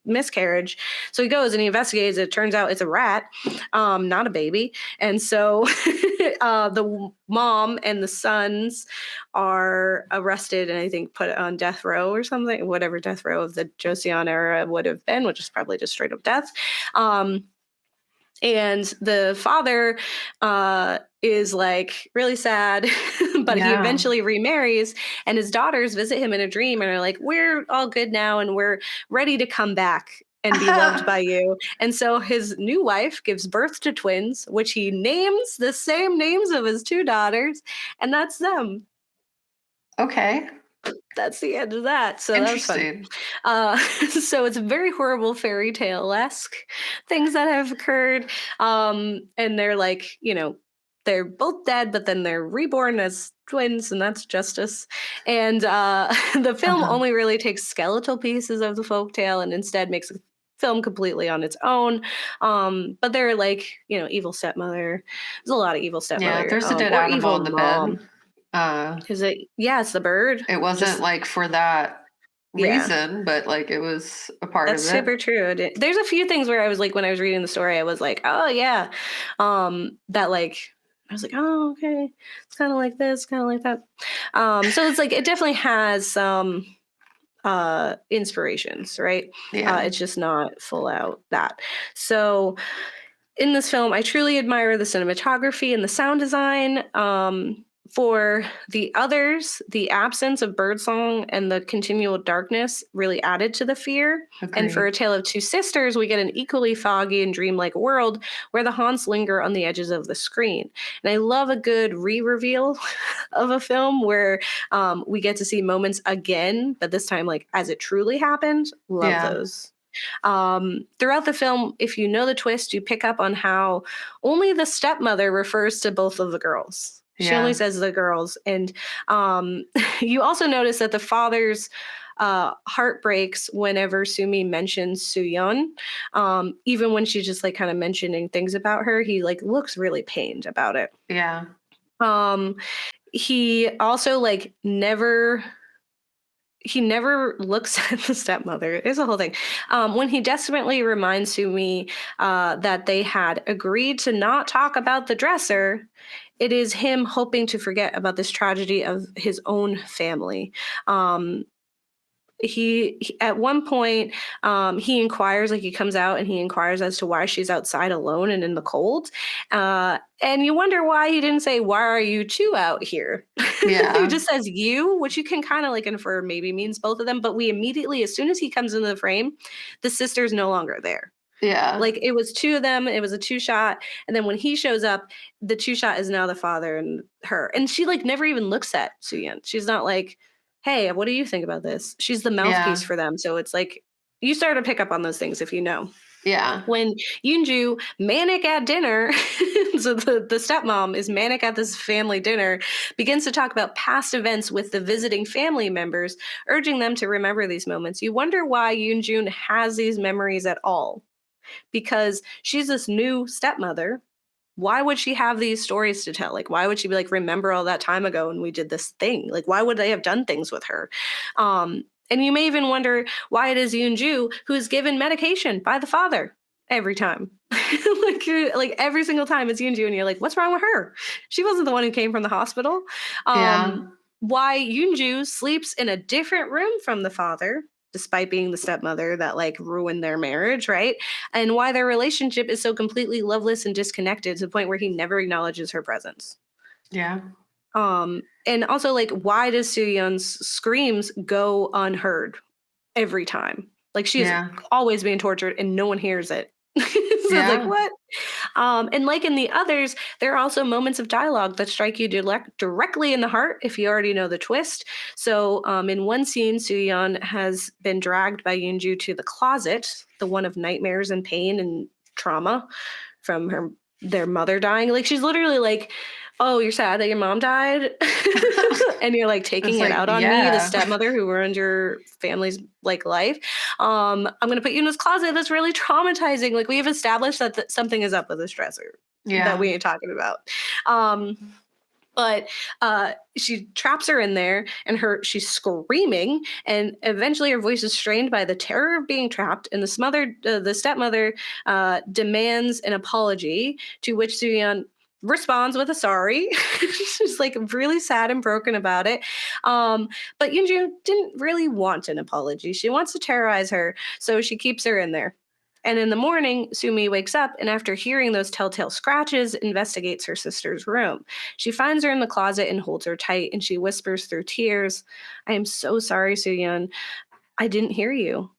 miscarriage. So he goes and he investigates. It turns out it's a rat, not a baby. And so the mom and the sons are arrested and I think put on death row or something, whatever death row of the Joseon era would have been, which is probably just straight up death. And the father is like really sad, but he eventually remarries, and his daughters visit him in a dream and are like, we're all good now and we're ready to come back and be loved by you. And so his new wife gives birth to twins, which he names the same names of his two daughters, and that's them. Okay. That's the end of that. So that was fun. So it's very horrible fairy tale-esque things that have occurred. And they're like, they're both dead, but then they're reborn as twins, and that's justice. And the film only really takes skeletal pieces of the folktale and instead makes a film completely on its own. But they're like, evil stepmother. There's a lot of evil stepmother. Yeah, there's a dead animal in the bed. Is it? Yeah, it's the bird. It wasn't like for that reason, but like it was a part of it. That's super true. There's a few things where I was like, when I was reading the story, I was like, oh yeah, that like I was like, oh okay, it's kind of like this, kind of like that. So it's like it definitely has some inspirations, right? Yeah. It's just not full out that. So in this film, I truly admire the cinematography and the sound design. For the others, the absence of birdsong and the continual darkness really added to the fear. And for A Agreed. Tale of Two Sisters, we get an equally foggy and dreamlike world where the haunts linger on the edges of the screen. And I love a good re-reveal of a film where we get to see moments again, but this time like as it truly happened. Love Yeah. those. Throughout the film, if you know the twist, you pick up on how only the stepmother refers to both of the girls. She only Yeah. says the girls. And you also notice that the father's heart breaks whenever Sumi mentions Sooyeon. Even when she's just like kind of mentioning things about her, he like looks really pained about it. Yeah. Um, he also like never he never looks at the stepmother. It's a whole thing. When he desperately reminds Sumi that they had agreed to not talk about the dresser, it is him hoping to forget about this tragedy of his own family. Um, at one point he inquires, like he comes out and he inquires as to why she's outside alone and in the cold, and you wonder why he didn't say why are you two out here. He Yeah. just says you, which you can kind of like infer maybe means both of them, but we immediately, as soon as he comes into the frame, the sister's no longer there. Yeah. Like it was two of them, it was a two shot, and then when he shows up, the two shot is now the father and her, and she like never even looks at Suyeon. She's not like, hey, what do you think about this? She's the mouthpiece Yeah. for them, so it's like you start to pick up on those things if you know. Yeah. When Yoonju, manic at dinner, so the stepmom is manic at this family dinner, begins to talk about past events with the visiting family members, urging them to remember these moments. You wonder why Yoonjun has these memories at all, because she's this new stepmother. Why would she have these stories to tell? Like, why would she be like, remember all that time ago when we did this thing? Like, why would they have done things with her? And you may even wonder why it is Yoonju who is given medication by the father every time. like every single time it's Yoonju, and you're like, what's wrong with her? She wasn't the one who came from the hospital. Yeah. Why Yoonju sleeps in a different room from the father, despite being the stepmother that like ruined their marriage, right? And why their relationship is so completely loveless and disconnected to the point where he never acknowledges her presence. Yeah. And also like why does Sooyeon's screams go unheard every time? Like she is Yeah. always being tortured and no one hears it. So it's like Yeah. what? And like in the others, there are also moments of dialogue that strike you directly in the heart if you already know the twist. So in one scene, Sooyeon has been dragged by Yoonju to the closet, the one of nightmares and pain and trauma from their mother dying. Like she's literally like, oh, you're sad that your mom died, and you're like taking It's it like, out on me, the yeah. stepmother who ruined your family's like life. I'm gonna put you in this closet that's really traumatizing. Like we've established that something is up with this dresser that Yeah. we ain't talking about. But she traps her in there, and she's screaming, and eventually her voice is strained by the terror of being trapped, and the stepmother demands an apology, to which Sooyeon responds with a sorry. She's like really sad and broken about it. But Yoonju didn't really want an apology. She wants to terrorize her, so she keeps her in there. And in the morning, Sumi wakes up and, after hearing those telltale scratches, investigates her sister's room. She finds her in the closet and holds her tight, and she whispers through tears, I am so sorry, Sooyeon. I didn't hear you,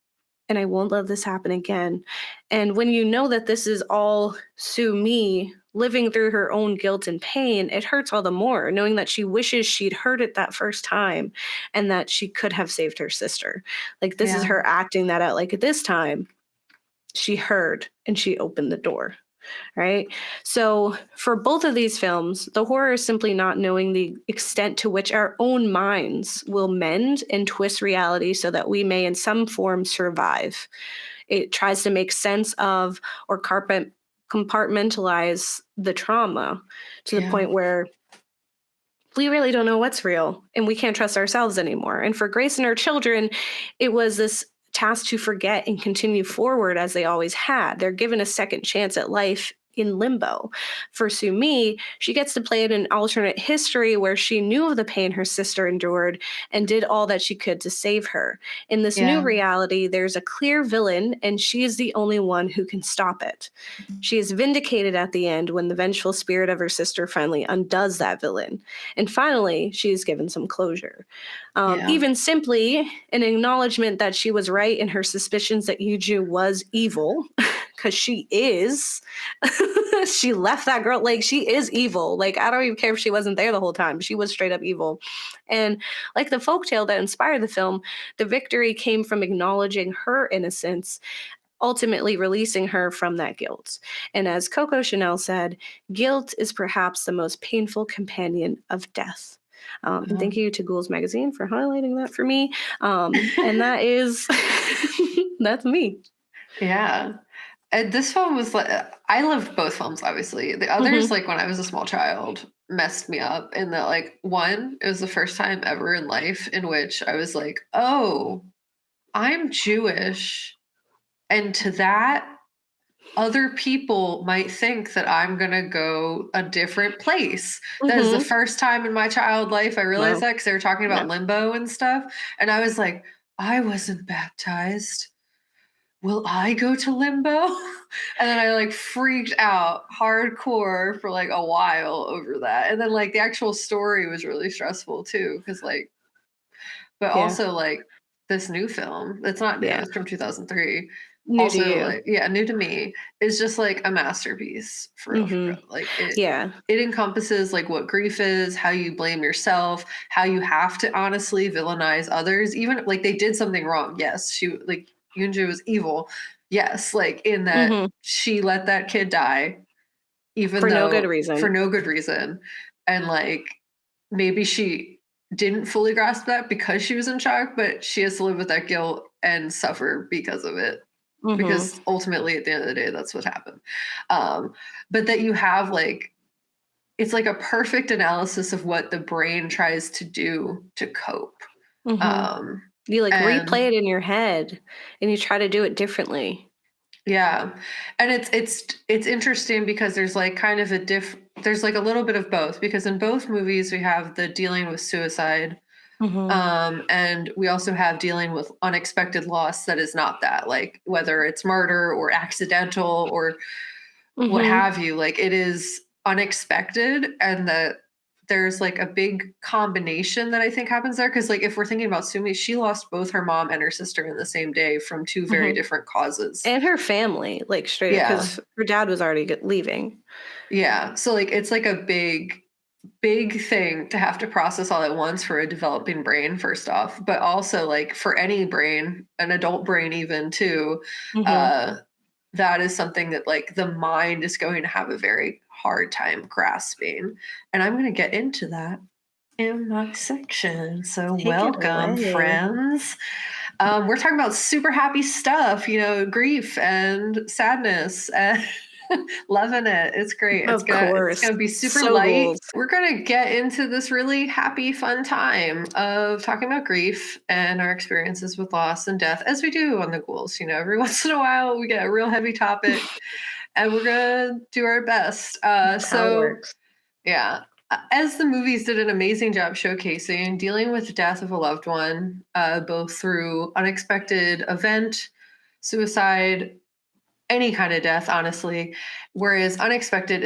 and I won't let this happen again. And when you know that this is all Sumi living through her own guilt and pain, it hurts all the more, knowing that she wishes she'd heard it that first time and that she could have saved her sister. Like, this is Yeah. her acting that out. Like, at this time, she heard and she opened the door, right? So for both of these films, the horror is simply not knowing the extent to which our own minds will mend and twist reality so that we may in some form survive. It tries to make sense of or compartmentalize the trauma to the Yeah. point where we really don't know what's real and we can't trust ourselves anymore. And for Grace and her children, it was this task to forget and continue forward as they always had. They're given a second chance at life in limbo. For Sumi, she gets to play in an alternate history where she knew of the pain her sister endured and did all that she could to save her. In this new Yeah. reality, there's a clear villain, and she is the only one who can stop it. She is vindicated at the end when the vengeful spirit of her sister finally undoes that villain. And finally, she is given some closure. Yeah. Even simply an acknowledgement that she was right in her suspicions that Yuju was evil, because she is. She left that girl, like, she is evil. Like, I don't even care if she wasn't there the whole time. She was straight up evil. And like the folktale that inspired the film, the victory came from acknowledging her innocence, ultimately releasing her from that guilt. And as Coco Chanel said, guilt is perhaps the most painful companion of death. And thank you to Ghouls Magazine for highlighting that for me. And that is, that's me. Yeah. And this film was like, I loved both films, obviously. The others, like when I was a small child, messed me up in that, like, one, it was the first time ever in life in which I was like, oh, I'm Jewish. And to that, other people might think that I'm going to go a different place. That is the first time in my child life I realized that, because they were talking about limbo and stuff. And I was like, I wasn't baptized. Will I go to limbo? And then I like freaked out hardcore for like a while over that. And then like the actual story was really stressful too, because like, but also like this new film that's not new, it's from 2003. New to Also you. like, yeah, new to me, is just like a masterpiece for real, for real. Like it encompasses like what grief is, how you blame yourself, how you have to honestly villainize others. Even like they did something wrong. Yes, she like Yoonju was evil. Yes, like in that she let that kid die, even for though no good reason. For no good reason. And like maybe she didn't fully grasp that because she was in shock, but she has to live with that guilt and suffer because of it. Because ultimately at the end of the day, that's what happened. But that you have like, it's like a perfect analysis of what the brain tries to do to cope. You like replay it in your head and you try to do it differently. Yeah. And it's interesting because there's like kind of there's like a little bit of both, because in both movies we have the dealing with suicide. And we also have dealing with unexpected loss that is not that, like whether it's murder or accidental or what have you, like it is unexpected, and that there's like a big combination that I think happens there. Because like if we're thinking about Sumi, she lost both her mom and her sister in the same day from two very different causes. And her family, like straight up, because her dad was already leaving. Yeah. So like it's like a big thing to have to process all at once for a developing brain, first off, but also like for any brain, an adult brain even too, that is something that like the mind is going to have a very hard time grasping. And I'm going to get into that in my section. So welcome, friends. We're talking about super happy stuff, you know, grief and sadness and loving it. It's great. It's gonna be super light. Ghouls. We're gonna get into this really happy, fun time of talking about grief and our experiences with loss and death, as we do on the Ghouls. You know, every once in a while we get a real heavy topic, and we're gonna do our best. Yeah. As the movies did an amazing job showcasing dealing with the death of a loved one, both through unexpected event, suicide, any kind of death, honestly. Whereas unexpected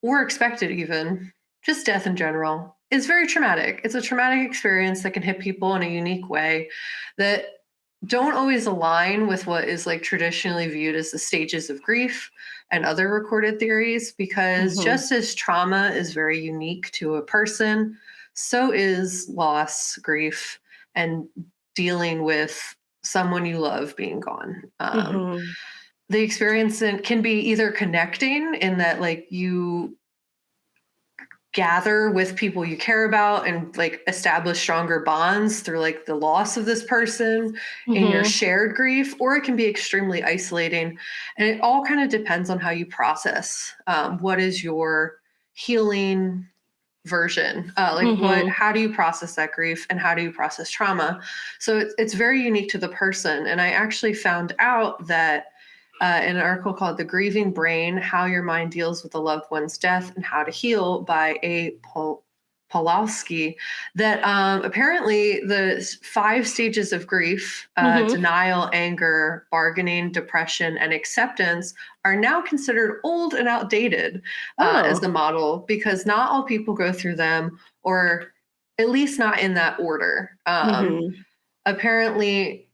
or expected even, just death in general, is very traumatic. It's a traumatic experience that can hit people in a unique way that don't always align with what is like traditionally viewed as the stages of grief and other recorded theories, because just as trauma is very unique to a person, so is loss, grief, and dealing with someone you love being gone. The experience can be either connecting in that like you gather with people you care about and like establish stronger bonds through like the loss of this person in your shared grief, or it can be extremely isolating. And it all kind of depends on how you process. What is your healing version? How do you process that grief, and how do you process trauma? So it's very unique to the person. And I actually found out that in an article called The Grieving Brain, How Your Mind Deals with a Loved One's Death and How to Heal by A. Pawlowski, that apparently the 5 stages of grief, denial, anger, bargaining, depression, and acceptance are now considered old and outdated as the model, because not all people go through them, or at least not in that order. Apparently,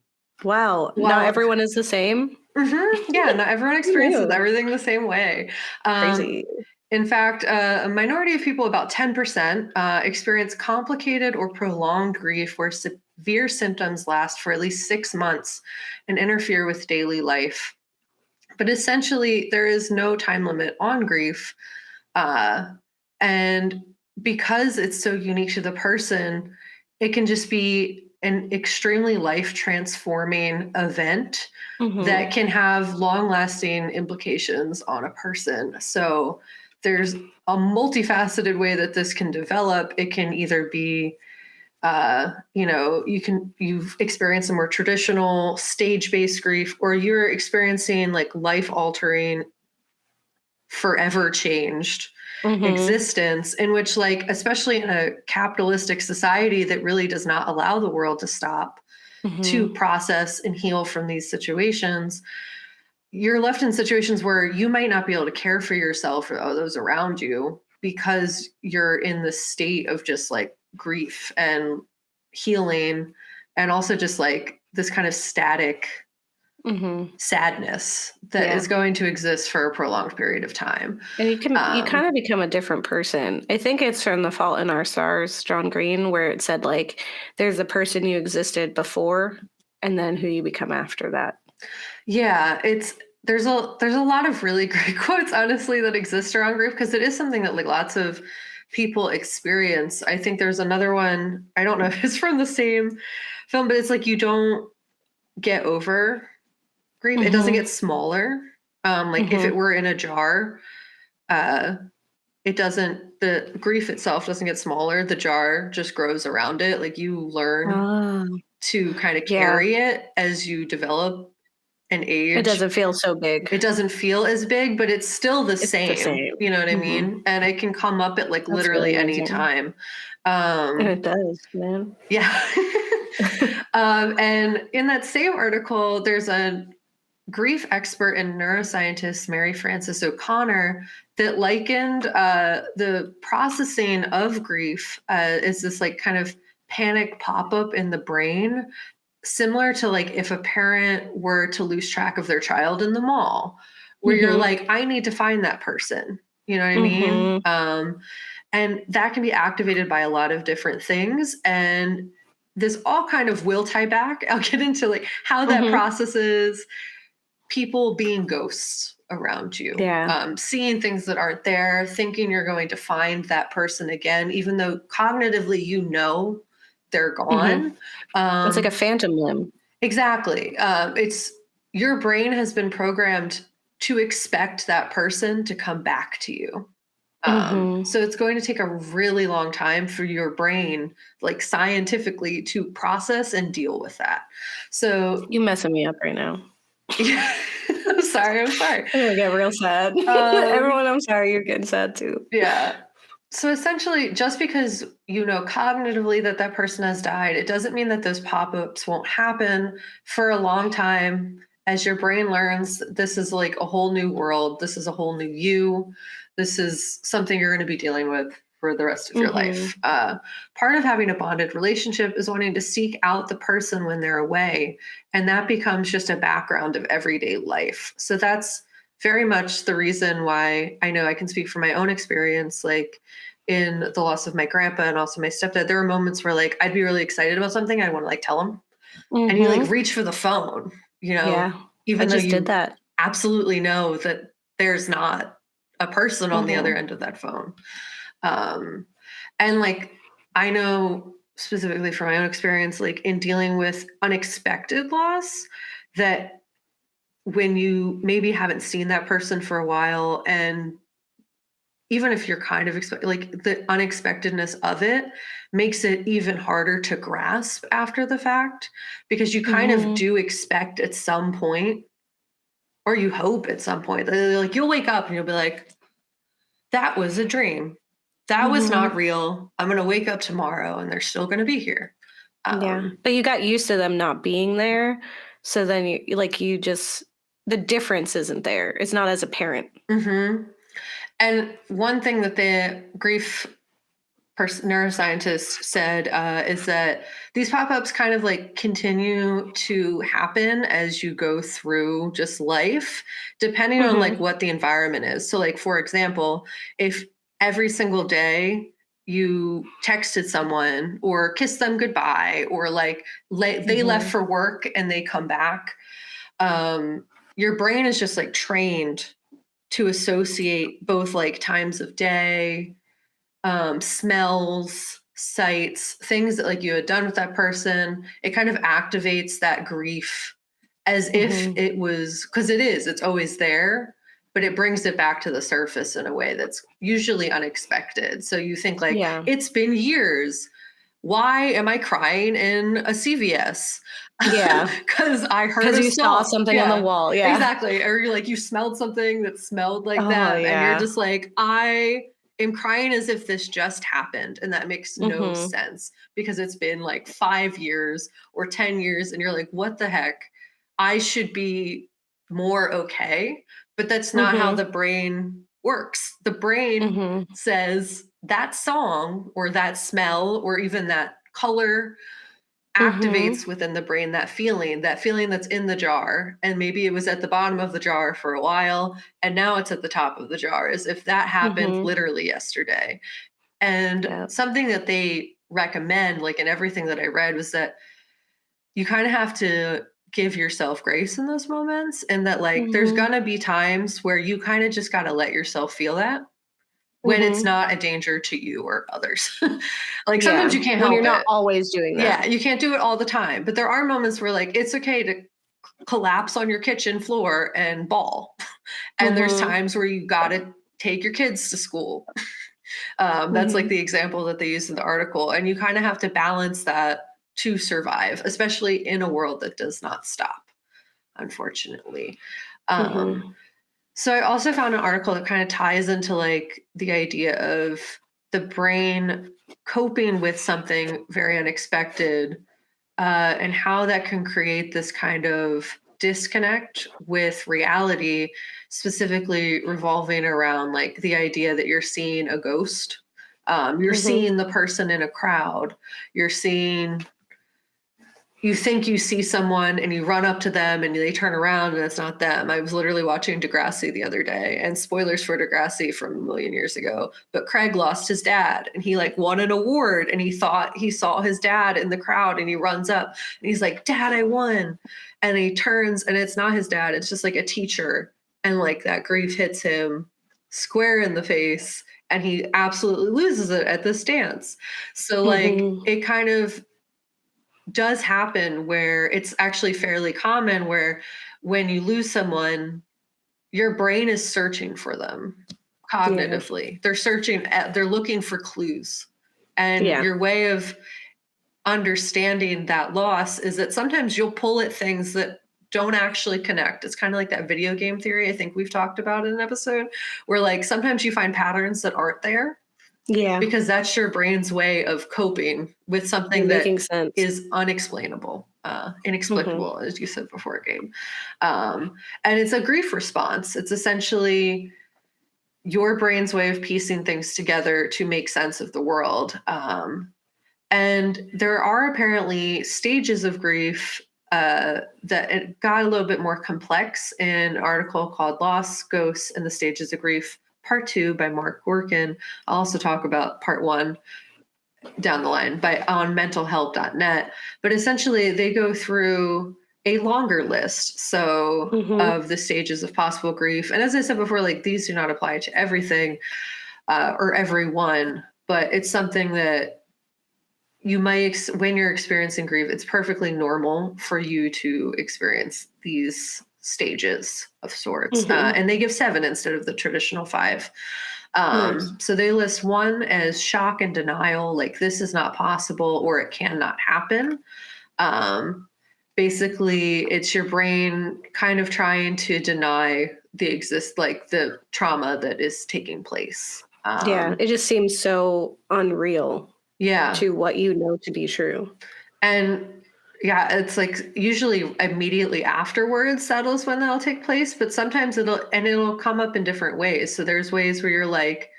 not everyone is the same. Yeah, not everyone experiences everything the same way. Crazy. In fact, a minority of people, about 10%, experience complicated or prolonged grief where severe symptoms last for at least 6 months and interfere with daily life. But essentially, there is no time limit on grief. And because it's so unique to the person, it can just be an extremely life-transforming event that can have long-lasting implications on a person. So there's a multifaceted way that this can develop. It can either be, you've experienced a more traditional stage-based grief, or you're experiencing like life-altering, forever changed existence, in which, like, especially in a capitalistic society that really does not allow the world to stop to process and heal from these situations, you're left in situations where you might not be able to care for yourself or those around you, because you're in this state of just like grief and healing, and also just like this kind of static sadness that is going to exist for a prolonged period of time. And you kind of become a different person. I think it's from The Fault in Our Stars, John Green, where it said like there's the person you existed before and then who you become after that. Yeah, there's a lot of really great quotes, honestly, that exist around grief, because it is something that like lots of people experience. I think there's another one, I don't know if it's from the same film, but it's like you don't get over grief. It doesn't get smaller. Like if it were in a jar, the grief itself doesn't get smaller. The jar just grows around it. Like you learn to kind of carry it as you develop and age. It doesn't feel so big. It doesn't feel as big, but it's still the same. You know what I mean? And it can come up at like literally any time. And it does, man. Yeah. And in that same article, there's a grief expert and neuroscientist, Mary Frances O'Connor, that likened the processing of grief as this like kind of panic pop-up in the brain, similar to like if a parent were to lose track of their child in the mall, where you're like, I need to find that person. You know what I mean? And that can be activated by a lot of different things. And this all kind of will tie back. I'll get into like how that processes people being ghosts around you, seeing things that aren't there, thinking you're going to find that person again, even though cognitively you know they're gone. It's like a phantom limb. Exactly. It's your brain has been programmed to expect that person to come back to you. So it's going to take a really long time for your brain, like scientifically, to process and deal with that. So you messing me up right now. Yeah. I'm sorry. I'm gonna get real sad. Everyone, I'm sorry, you're getting sad too. Yeah. So essentially, just because you know cognitively that person has died, it doesn't mean that those pop-ups won't happen for a long time as your brain learns this is like a whole new world. This is a whole new you. This is something you're going to be dealing with for the rest of your life. Part of having a bonded relationship is wanting to seek out the person when they're away. And that becomes just a background of everyday life. So that's very much the reason why I know I can speak from my own experience, like in the loss of my grandpa and also my stepdad. There were moments where like I'd be really excited about something. I want to like tell them. And you like reach for the phone, you know, even though you did that. Absolutely know that there's not a person on the other end of that phone. And like, I know specifically from my own experience, like in dealing with unexpected loss, that when you maybe haven't seen that person for a while, and even if you're kind of like the unexpectedness of it makes it even harder to grasp after the fact, because you kind of do expect at some point or you hope at some point. Like you'll wake up and you'll be like, that was a dream. That was not Mhm. real. I'm going to wake up tomorrow and they're still going to be here. Yeah. But you got used to them not being there. So then you just, the difference isn't there. It's not as apparent. Mhm. And one thing that the grief neuroscientist said is that these pop-ups kind of like continue to happen as you go through just life, depending on like Mhm. what the environment is. So like, for example, if every single day you texted someone or kissed them goodbye, or like they left Mhm. for work and they come back, um, your brain is just like trained to associate both like times of day, smells, sights, things that like you had done with that person. It kind of activates that grief as if Mhm. it was, because it is, it's always there, but it brings it back to the surface in a way that's usually unexpected. So you think like, Yeah. it's been years. Why am I crying in a CVS? Yeah. Because I heard Because a you saw song. something on the Yeah, wall. Yeah. exactly. Or you're like, you smelled something that smelled like Oh, them. And you're yeah. just like, I am crying as if this just happened. And that makes no Mhm. sense because it's been like 5 years or 10 years. And you're like, what the heck? I should be more okay. But that's not how Mhm. the brain works. The brain Mhm. says that song or that smell or even that color Mhm. activates within the brain that feeling that's in the jar. And maybe it was at the bottom of the jar for a while, and now it's at the top of the jar, as if that happened Mhm. literally yesterday. And Yep. something that they recommend, like in everything that I read, was that you kind of have to give yourself grace in those moments, and that like there's Mhm. gonna be times where you kind of just got to let yourself feel that when it's Mhm. not a danger to you or others. Like sometimes Yeah. you can't When you're help not it. always doing that. Yeah, you can't do it all the time, but there are moments where like it's okay to collapse on your kitchen floor and bawl. And there's Mhm. times where you got to take your kids to school. That's like Mhm. the example that they used in the article. And you kind of have to balance that to survive, especially in a world that does not stop, unfortunately. Um, Mhm. so I also found an article that kind of ties into like the idea of the brain coping with something very unexpected, and how that can create this kind of disconnect with reality, specifically revolving around like the idea that you're seeing a ghost. You're Mhm. seeing the person in a crowd. You're seeing, you think you see someone and you run up to them and they turn around and it's not them. I was literally watching Degrassi the other day, and spoilers for Degrassi from a million years ago, but Craig lost his dad and he like won an award and he thought he saw his dad in the crowd, and he runs up and he's like, "Dad, I won." And he turns and it's not his dad. It's just like a teacher. And like that grief hits him square in the face and he absolutely loses it at this dance. So like Mhm. it kind of does happen where it's actually fairly common where when you lose someone, your brain is searching for them Yeah. cognitively. They're looking for clues. And Yeah. your way of understanding that loss is that sometimes you'll pull at things that don't actually connect. It's kind of like that video game theory I think we've talked about in an episode, where like sometimes you find patterns that aren't there Yeah. because that's your brain's way of coping with You're something making that sense. is unexplainable, Mhm. inexplicable, as you said before, Gabe. And it's a grief response. It's essentially your brain's way of piecing things together to make sense of the world. And there are apparently stages of grief that it got a little bit more complex in an article called Loss, Ghosts, and the Stages of Grief, Part 2 by Mark Gorkin. I'll also talk about Part 1 down the line on mentalhealth.net. But essentially, they go through a longer list. So, Mhm. of the stages of possible grief. And as I said before, like these do not apply to everything or everyone, but it's something that you might when you're experiencing grief, it's perfectly normal for you to experience these stages of sorts, Mhm. and they give 7 instead of the traditional 5. Nice. So they list 1 as shock and denial, like this is not possible or it cannot happen. um, basically it's your brain kind of trying to deny the trauma that is taking place. Yeah, it just seems so unreal Yeah. to what you know to be true. And yeah, it's like usually immediately afterwards that'll when that'll take place, but sometimes it'll come up in different ways. So there's ways where you're like,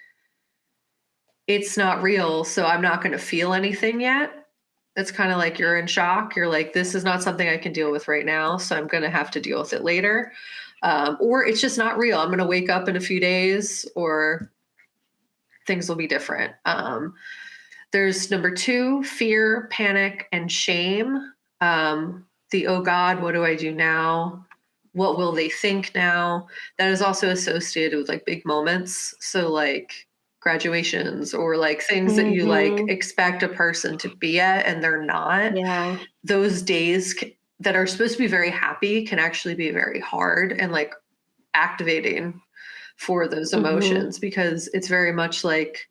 it's not real, so I'm not going to feel anything yet. It's kind of like you're in shock. You're like, this is not something I can deal with right now, so I'm going to have to deal with it later. Or it's just not real. I'm going to wake up in a few days, or things will be different. There's number 2, fear, panic, and shame. Oh God, what do I do now? What will they think now? That is also associated with like big moments. So like graduations or like things that you like Mhm. expect a person to be at and they're not. Yeah. Those days that are supposed to be very happy can actually be very hard and like activating for those Mhm. emotions, because it's very much like,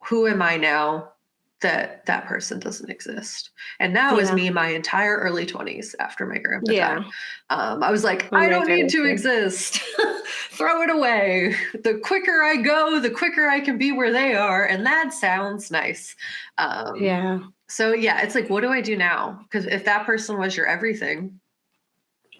who am I now that that person doesn't exist? And that was Yeah. me my entire early 20s after my grandpa died. Yeah. I was like, I'm I right don't there need with to you. exist. Throw it away. The quicker I go, the quicker I can be where they are. And that sounds nice. Um, Yeah. so, yeah, it's like, what do I do now? Because if that person was your everything,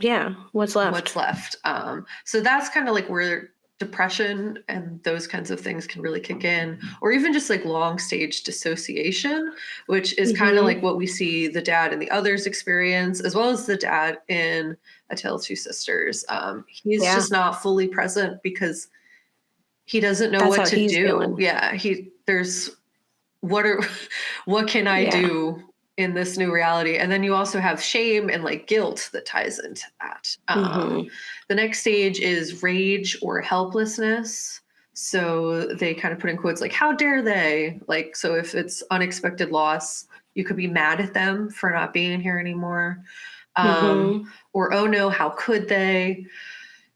Yeah. What's what's left? left? So that's kind of like where depression and those kinds of things can really kick in, or even just like long stage dissociation, which is kind of like Mhm. what we see the dad and the others experience, as well as the dad in A Tale of Two Sisters. He's Yeah. just not fully present because he doesn't know That's what how to he's do. feeling. Yeah, there's what are what can I Yeah. do in this new reality? And then you also have shame and like guilt that ties into that. Mhm. The next stage is rage or helplessness. So they kind of put in quotes like, how dare they? Like, so if it's unexpected loss, you could be mad at them for not being here anymore. Mhm. Or, oh no, how could they?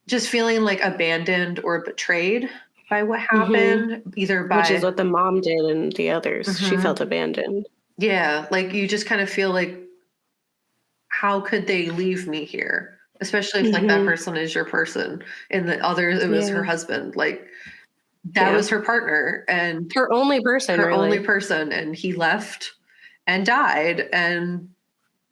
Just feeling like abandoned or betrayed by what Mhm. happened, either Which is by, what the mom did and the others. She felt Mhm. abandoned. Yeah, like you just kind of feel like, how could they leave me here? Especially if like that Mhm. person is your person and the other, it was her Yeah. husband. Like that Yeah. was her partner and Her only person, her only really. person, and he left and died. And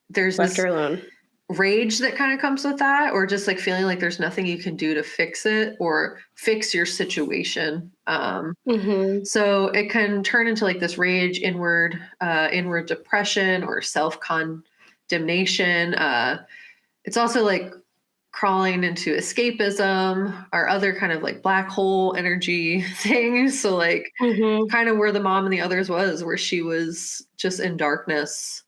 there's Left her this alone. rage that kind of comes with that, or just like feeling like there's nothing you can do to fix it or fix your situation. Mhm. So it can turn into like this rage, inward depression, or self condemnation. It's also like crawling into escapism or other kind of like black hole energy things. So like Mhm. kind of where the mom and the others was, where she was just in darkness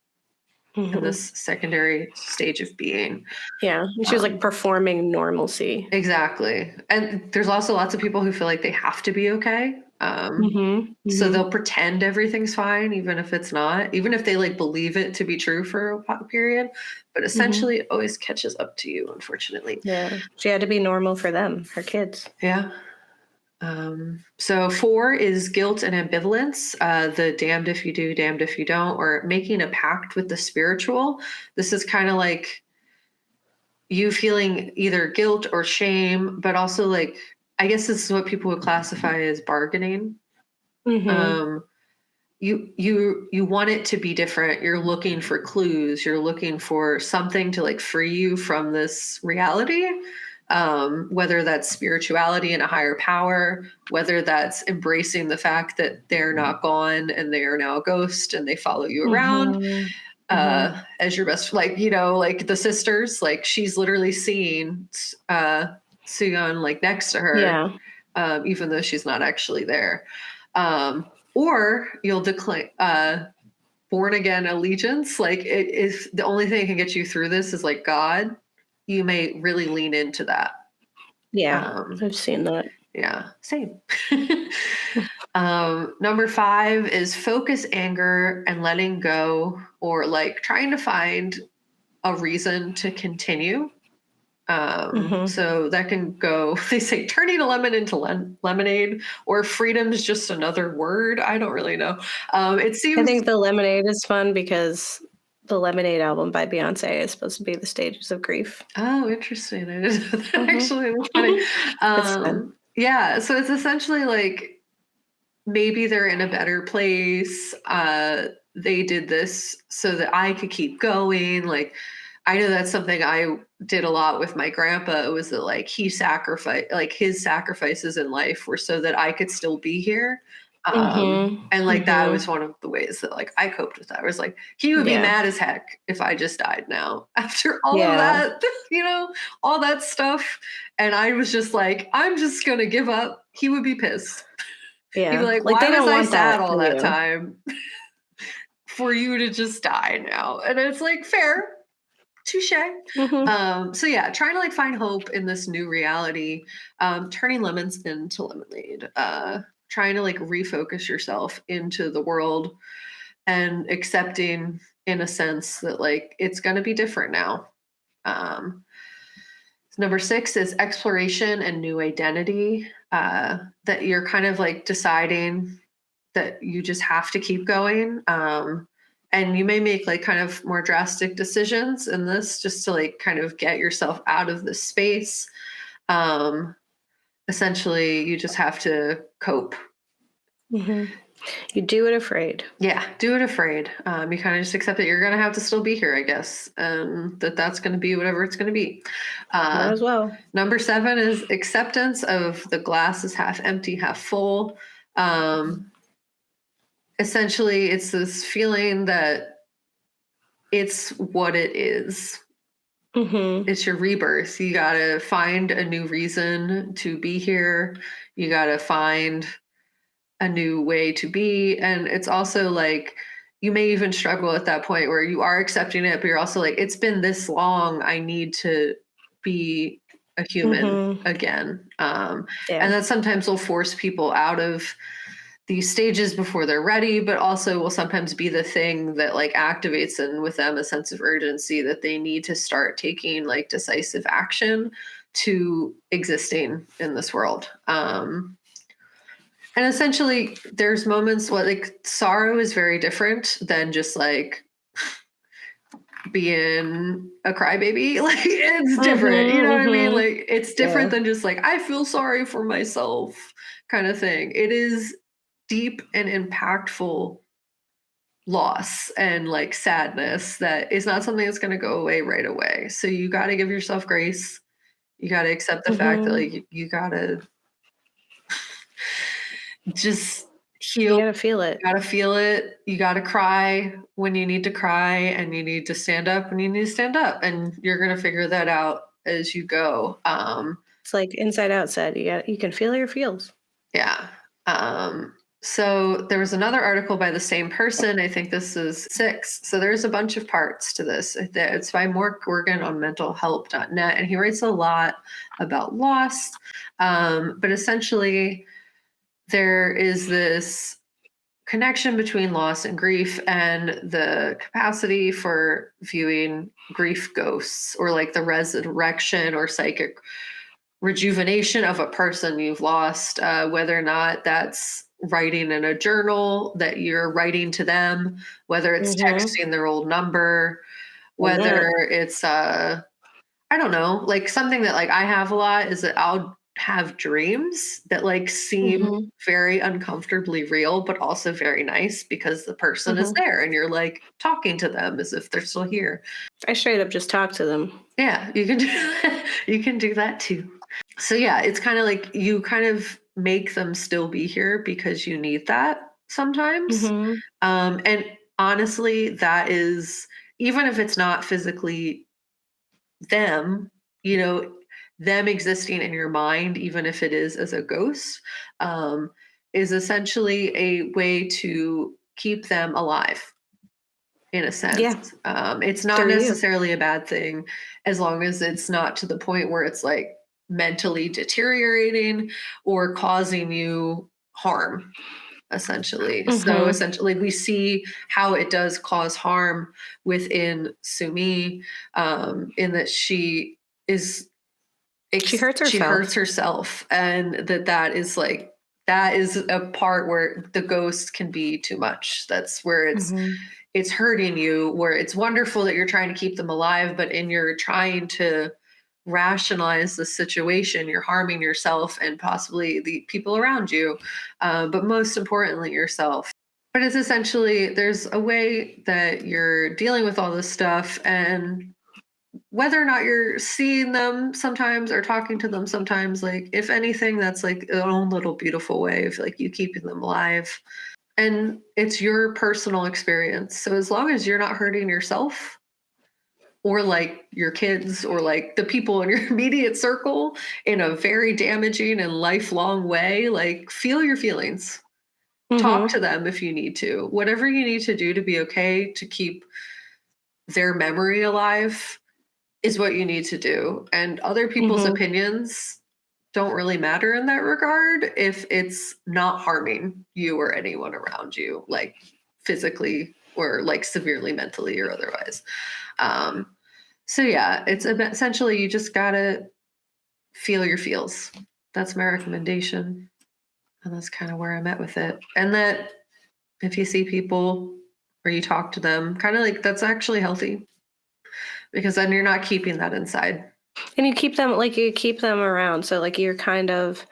in Mhm. this secondary stage of being. Yeah. And she was like Um, performing normalcy. exactly. And there's also lots of people who feel like they have to be okay. Mhm. So Mhm. they'll pretend everything's fine, even if it's not, even if they like believe it to be true for a period. But Mhm. essentially, it always catches up to you, unfortunately. Yeah. She had to be normal for them, her kids. Yeah. So 4 is guilt and ambivalence, the damned if you do, damned if you don't, or making a pact with the spiritual. This is kind of like you feeling either guilt or shame, but also like, I guess this is what people would classify as bargaining. Mhm. Um, you want it to be different. You're looking for clues. You're looking for something to like free you from this reality. Whether that's spirituality and a higher power, whether that's embracing the fact that they're not gone and they are now a ghost and they follow you around Mhm. Mhm. as your best, like, you know, like the sisters, like she's literally seeing Suyeon like next to her, Yeah. even though she's not actually there. Or you'll declare born again allegiance. Like it is the only thing that can get you through this is like God. You may really lean into that. Yeah. Um, I've seen that. yeah, same. Number 5 is focus anger and letting go, or like trying to find a reason to continue. Mhm. So that can go, they say turning a lemon into lemonade, or freedom's just another word. I don't really know. It I seems, think the lemonade is fun because the Lemonade album by Beyonce is supposed to be the stages of grief. Oh, interesting. I didn't know that Mm-hmm. actually. That's funny. It's fun. Yeah, so it's essentially like maybe they're in a better place. They did this so that I could keep going. Like, I know that's something I did a lot with my grandpa. It was that like he sacrificed, like his sacrifices in life were so that I could still be here. Mm-hmm. And like that Mm-hmm. was one of the ways that like I coped with that. I was like, he would be Yeah. mad as heck if I just died now after all of Yeah. that, all that stuff. And I was just like, I'm just gonna give up. He would be pissed. He'd be Yeah. like, Like why they was don't I want sad that all from that you. time for you to just die now? And it's like, fair, touche. Mm-hmm. So yeah, trying to like find hope in this new reality, turning lemons into lemonade, trying to like refocus yourself into the world and accepting in a sense that like it's going to be different now. Um, Number 6 is exploration and new identity. That you're kind of like deciding that you just have to keep going. And you may make like kind of more drastic decisions in this just to like kind of get yourself out of this space. Um, Essentially, you just have to cope. Mm-hmm. You do it afraid. Yeah, do it afraid. You kind of just accept that you're going to have to still be here, I guess, and that's going to be whatever it's going to be. Might Uh, as well. Number 7 is acceptance of the glass is half empty, half full. Essentially, it's this feeling that it's what it is. Mm-hmm. It's your rebirth. You got to find a new reason to be here. You got to find a new way to be. And it's also like you may even struggle at that point where you are accepting it, but you're also like, it's been this long. I need to be a human Mm-hmm. again. Yeah. And that sometimes will force people out of these stages before they're ready, but also will sometimes be the thing that like activates in with them a sense of urgency that they need to start taking like decisive action to existing in this world. And essentially, there's moments where like sorrow is very different than just like being a crybaby. Like it's different. You know what I Mm-hmm. mean? Mm-hmm. Like it's Yeah. different than just like I feel sorry for myself kind of thing. It is deep and impactful loss and like sadness that is not something that's going to go away right away. So you got to give yourself grace. You got to accept the fact that Mm-hmm. like you got to just You heal. gotta feel it. You gotta feel it. You gotta cry when you need to cry, and you need to stand up when you need to stand up, and you're gonna figure that out as you go. It's like Inside Out said, you can feel your feels. Yeah. So there was another article by the same person. I think this is 6. So there's a bunch of parts to this. It's by Mark Gorgon on mentalhelp.net, and he writes a lot about loss. But essentially, there is this connection between loss and grief and the capacity for viewing grief ghosts or like the resurrection or psychic rejuvenation of a person you've lost, whether or not that's writing in a journal that you're writing to them, whether it's Mm-hmm. texting their old number, And whether it's I don't know, like something that like I have a lot is that I'll have dreams that like seem Mm-hmm. very uncomfortably real, but also very nice because the person is Mm-hmm. there and you're like talking to them as if they're still here. I straight up just talk to them. Yeah, you can do that. You can do that too. So yeah, it's kind of like you kind of make them still be here because you need that sometimes. Mm-hmm. And honestly, that is even if it's not physically them, you know, them existing in your mind, even if it is as a ghost, um, is essentially a way to keep them alive in a sense. Yeah. It's not Through you. necessarily a bad thing as long as it's not to the point where it's like mentally deteriorating or causing you harm essentially. So Mm-hmm. essentially, we see how it does cause harm within Sumi, in that She hurts she hurts herself. herself, and that is like that is a part where the ghost can be too much. That's where it's Mm-hmm. it's hurting you, where it's wonderful that you're trying to keep them alive, but in your trying to rationalize the situation, you're harming yourself and possibly the people around you, but most importantly, yourself. But it's essentially, there's a way that you're dealing with all this stuff, and whether or not you're seeing them sometimes or talking to them sometimes, like, if anything, that's like their own little beautiful way of like you keeping them alive. And it's your personal experience. So as long as you're not hurting yourself or like your kids or like the people in your immediate circle in a very damaging and lifelong way, like, feel your feelings. Talk Mm-hmm. to them if you need to. Whatever you need to do to be okay to keep their memory alive is what you need to do. And other people's Mm-hmm. opinions don't really matter in that regard if it's not harming you or anyone around you, like physically or like severely mentally or otherwise. Um, so yeah, it's essentially you just gotta feel your feels. That's my recommendation. And that's kind of where I'm at with it. And that if you see people or you talk to them, kind of like that's actually healthy because then you're not keeping that inside. And you keep them around. So like you're kind of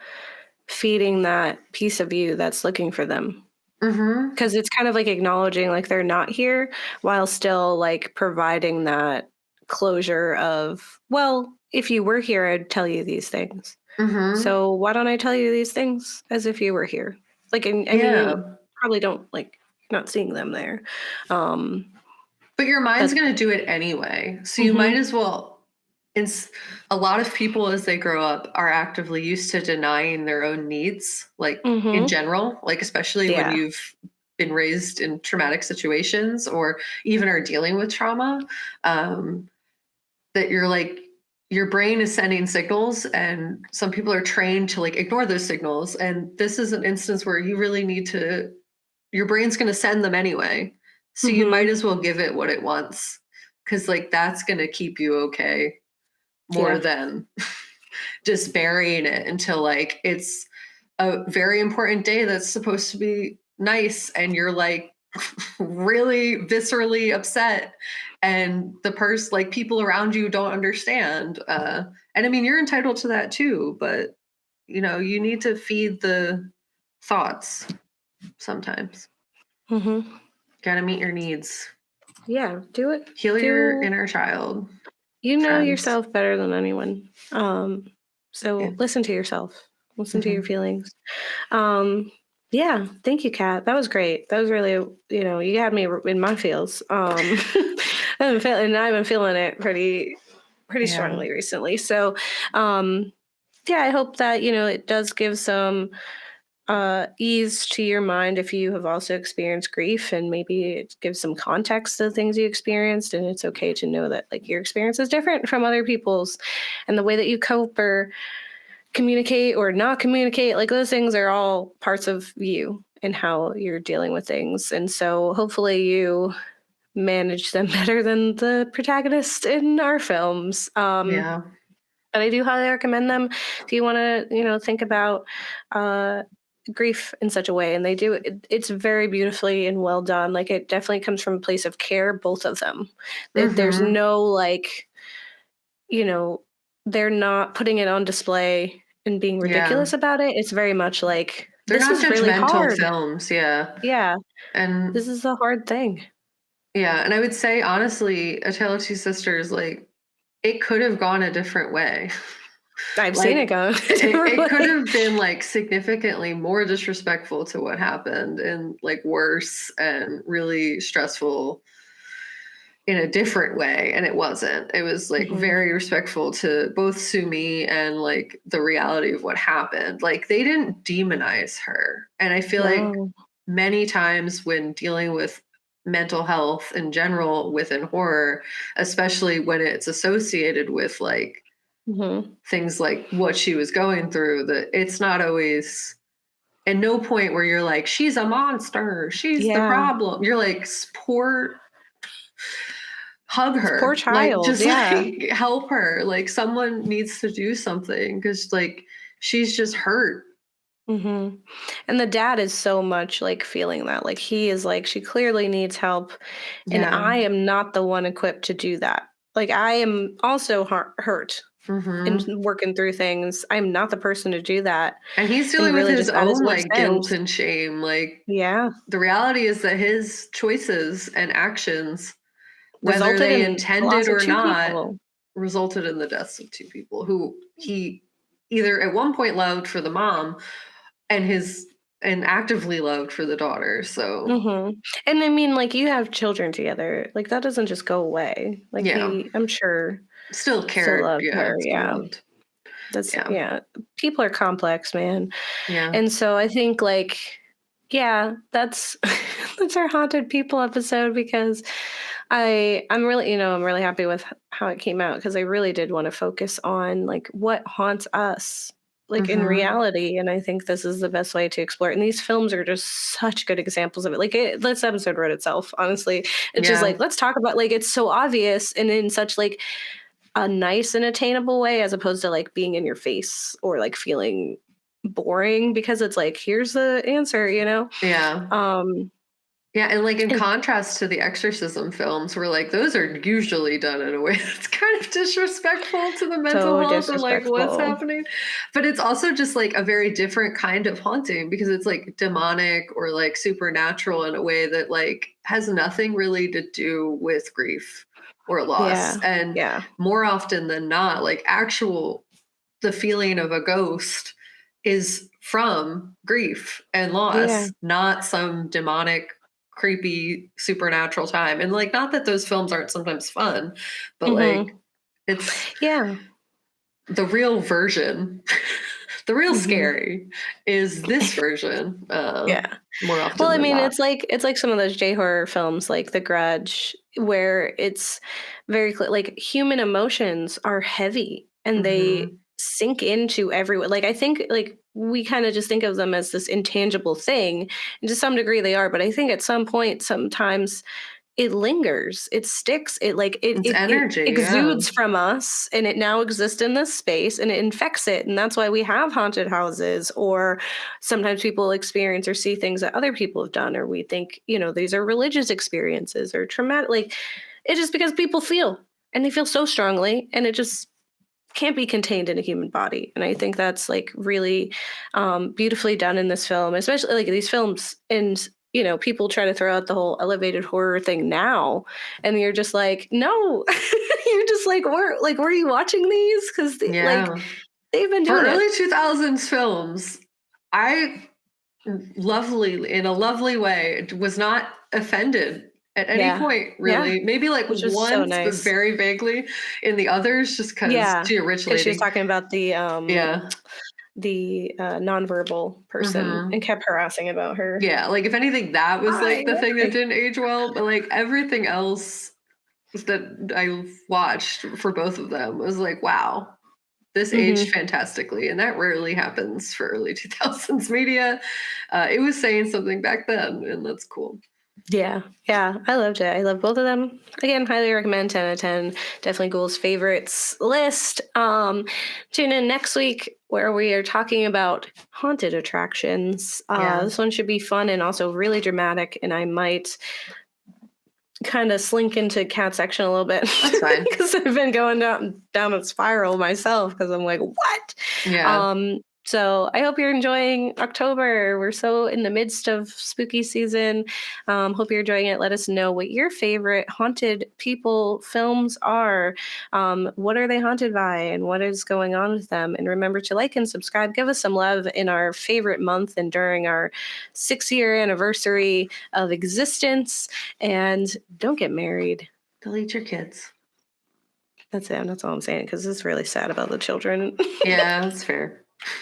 feeding that piece of you that's looking for them. Mm-hmm. Because it's kind of like acknowledging like they're not here while still like providing that closure of, well, if you were here, I'd tell you these things. Mm-hmm. So why don't I tell you these things as if you were here? Like, I mean, Yeah. you probably don't like not seeing them there. Um, But your mind's but going to do it anyway. So you might mm-hmm, as well. A lot of people, as they grow up, are actively used to denying their own needs, like in mm-hmm, general, like especially when yeah, you've been raised in traumatic situations or even are dealing with trauma. Um, that you're like, your brain is sending signals, and some people are trained to like ignore those signals. And this is an instance where you really need to, your brain's going to send them anyway. So you might mm-hmm, as well give it what it wants, because like that's going to keep you okay more yeah, than just burying it until like it's a very important day that's supposed to be nice and you're like really viscerally upset, and the person, like people around you don't understand, and I mean you're entitled to that too, but you know you need to feed the thoughts sometimes. mm-hmm, Gotta meet your needs. yeah. Do it. Heal your Do inner child, you know friends. yourself better than anyone? Yeah. So listen to yourself. Listen to your Hmm. feelings. Um, yeah, thank you, Kat. That was great. That was really, you had me in my feels. I've been feeling it pretty Yeah. strongly recently. So, yeah, I hope that it does give some ease to your mind if you have also experienced grief, and maybe it gives some context to the things you experienced, and it's okay to know that like your experience is different from other people's, and the way that you cope or communicate or not communicate, like those things are all parts of you and how you're dealing with things. And so hopefully you manage them better than the protagonist in our films. Yeah. But I do highly recommend them if you want to, think about uh, grief in such a way. And they do, it's very beautifully and well done. Like it definitely comes from a place of care, both of them. There's Hmm. no like, you know, they're not putting it on display and being Yeah. ridiculous about it. It's very much like, They're this not is really judgmental hard. films. Yeah. Yeah, And this is a hard thing. yeah. And I would say, honestly, A Tale of Two Sisters, like, it could have gone a different way. I've seen it Like, go a it different could way. have been like significantly more disrespectful to what happened and like worse and really stressful in a different way, and it wasn't. It was like Hmm. very respectful to both Sumi and like the reality of what happened. Like they didn't demonize her, and I feel like No. many times when dealing with mental health in general within horror, especially when it's associated with like Hmm. things like what she was going through, that it's not always, at no point where you're like she's a monster, she's the Yeah, problem. You're like, poor, hug this poor her, like child. just Yeah. like help her, like someone needs to do something because like she's just hurt. Mhm. And the dad is so much, like, feeling that, like, he is like, "She clearly needs help, and Yeah. I am not the one equipped to do that." Like, I am also hurt and Mhm. working through things. I'm not the person to do that, And he's and dealing with really his just at his own, wit's like, end. guilt and shame, like, Yeah. the reality is that his choices and actions, whether Resulted they in the intended loss of or 2 not, people. resulted in the deaths of 2 people who he either at one point loved for the mom and his and actively loved for the daughter, so Mhm. And I mean, like, you have children together, like, that doesn't just go away. Like, yeah. I'm sure, Still still cared, loved yeah, her, still yeah. loved. That's Yeah, yeah. People are complex, man. yeah, And so I think, like, yeah, that's that's our haunted people episode because I'm really, I'm really happy with how it came out because I really did want to focus on like what haunts us like in mhm, reality, and I think this is the best way to explore it. And these films are just such good examples of it. Like this episode wrote itself, honestly. It's just yeah, like let's talk about like it's so obvious and in such like a nice and attainable way as opposed to like being in your face or like feeling boring because it's like here's the answer, yeah. um Yeah, and, like, in and contrast to the exorcism films where, like, those are usually done in a way that's kind of disrespectful to the mental so health and, like, what's disrespectful. happening, but it's also just, like, a very different kind of haunting because it's, like, demonic or, like, supernatural in a way that, like, has nothing really to do with grief or loss, Yeah, and yeah, more often than not, like, actual the feeling of a ghost is from grief and yeah, loss, not some demonic, creepy, supernatural time. And like, not that those films aren't sometimes fun, but like, hmm, it's yeah, the real version. The real hmm, scary is this version, yeah. more Well, often I than mean, not. it's like some of those J horror films, like The Grudge, where it's very clear, like human emotions are heavy and they Hmm. sink into everyone. Like I think, like we kind of just think of them as this intangible thing, and to some degree they are. But I think at some point, sometimes it lingers, it sticks, it like It's it energy, yeah. exudes from us and it now exists in this space and it infects it. And that's why we have haunted houses, or sometimes people experience or see things that other people have done, or we think, these are religious experiences or traumatic. Like it's just because people feel and they feel so strongly and it just can't be contained in a human body. And I think that's like really beautifully done in this film, especially like these films. And people try to throw out the whole elevated horror thing now, and you're just like, no, you're just like, were you watching these? Because like Yeah. they've been For doing it. early 2000s films, I in a lovely way, was not offended at any Yeah, point, yeah, really. Maybe like which is so once, but nice. very vaguely in the others, just because Yeah, to a rich because she was lady. talking about Yeah. the nonverbal person and Hmm. kept harassing about her. Yeah. Like, if anything, that was Why? like the thing that Why? didn't age well, but like everything else that I watched for both of them was like, wow, this aged Hmm. fantastically. And that rarely happens for early 2000s media. It was saying something back then, and that's cool. Yeah, yeah, I loved it. I love both of them. Again, highly recommend 10 out of 10. Definitely Ghoul's favorites list. Tune in next week where we are talking about haunted attractions. Yeah, This one should be fun and also really dramatic, and I might kind of slink into cat section a little bit that's fine. because I've been going down a spiral myself because I'm like, what? Yeah. So I hope you're enjoying October. We're so in the midst of spooky season. Hope you're enjoying it. Let us know what your favorite haunted people films are. What are they haunted by and what is going on with them? And remember to like and subscribe. Give us some love in our favorite month and during our 6-year anniversary of existence. And don't get married. Delete your kids. That's it. That's all I'm saying because it's really sad about the children. Yeah, that's fair.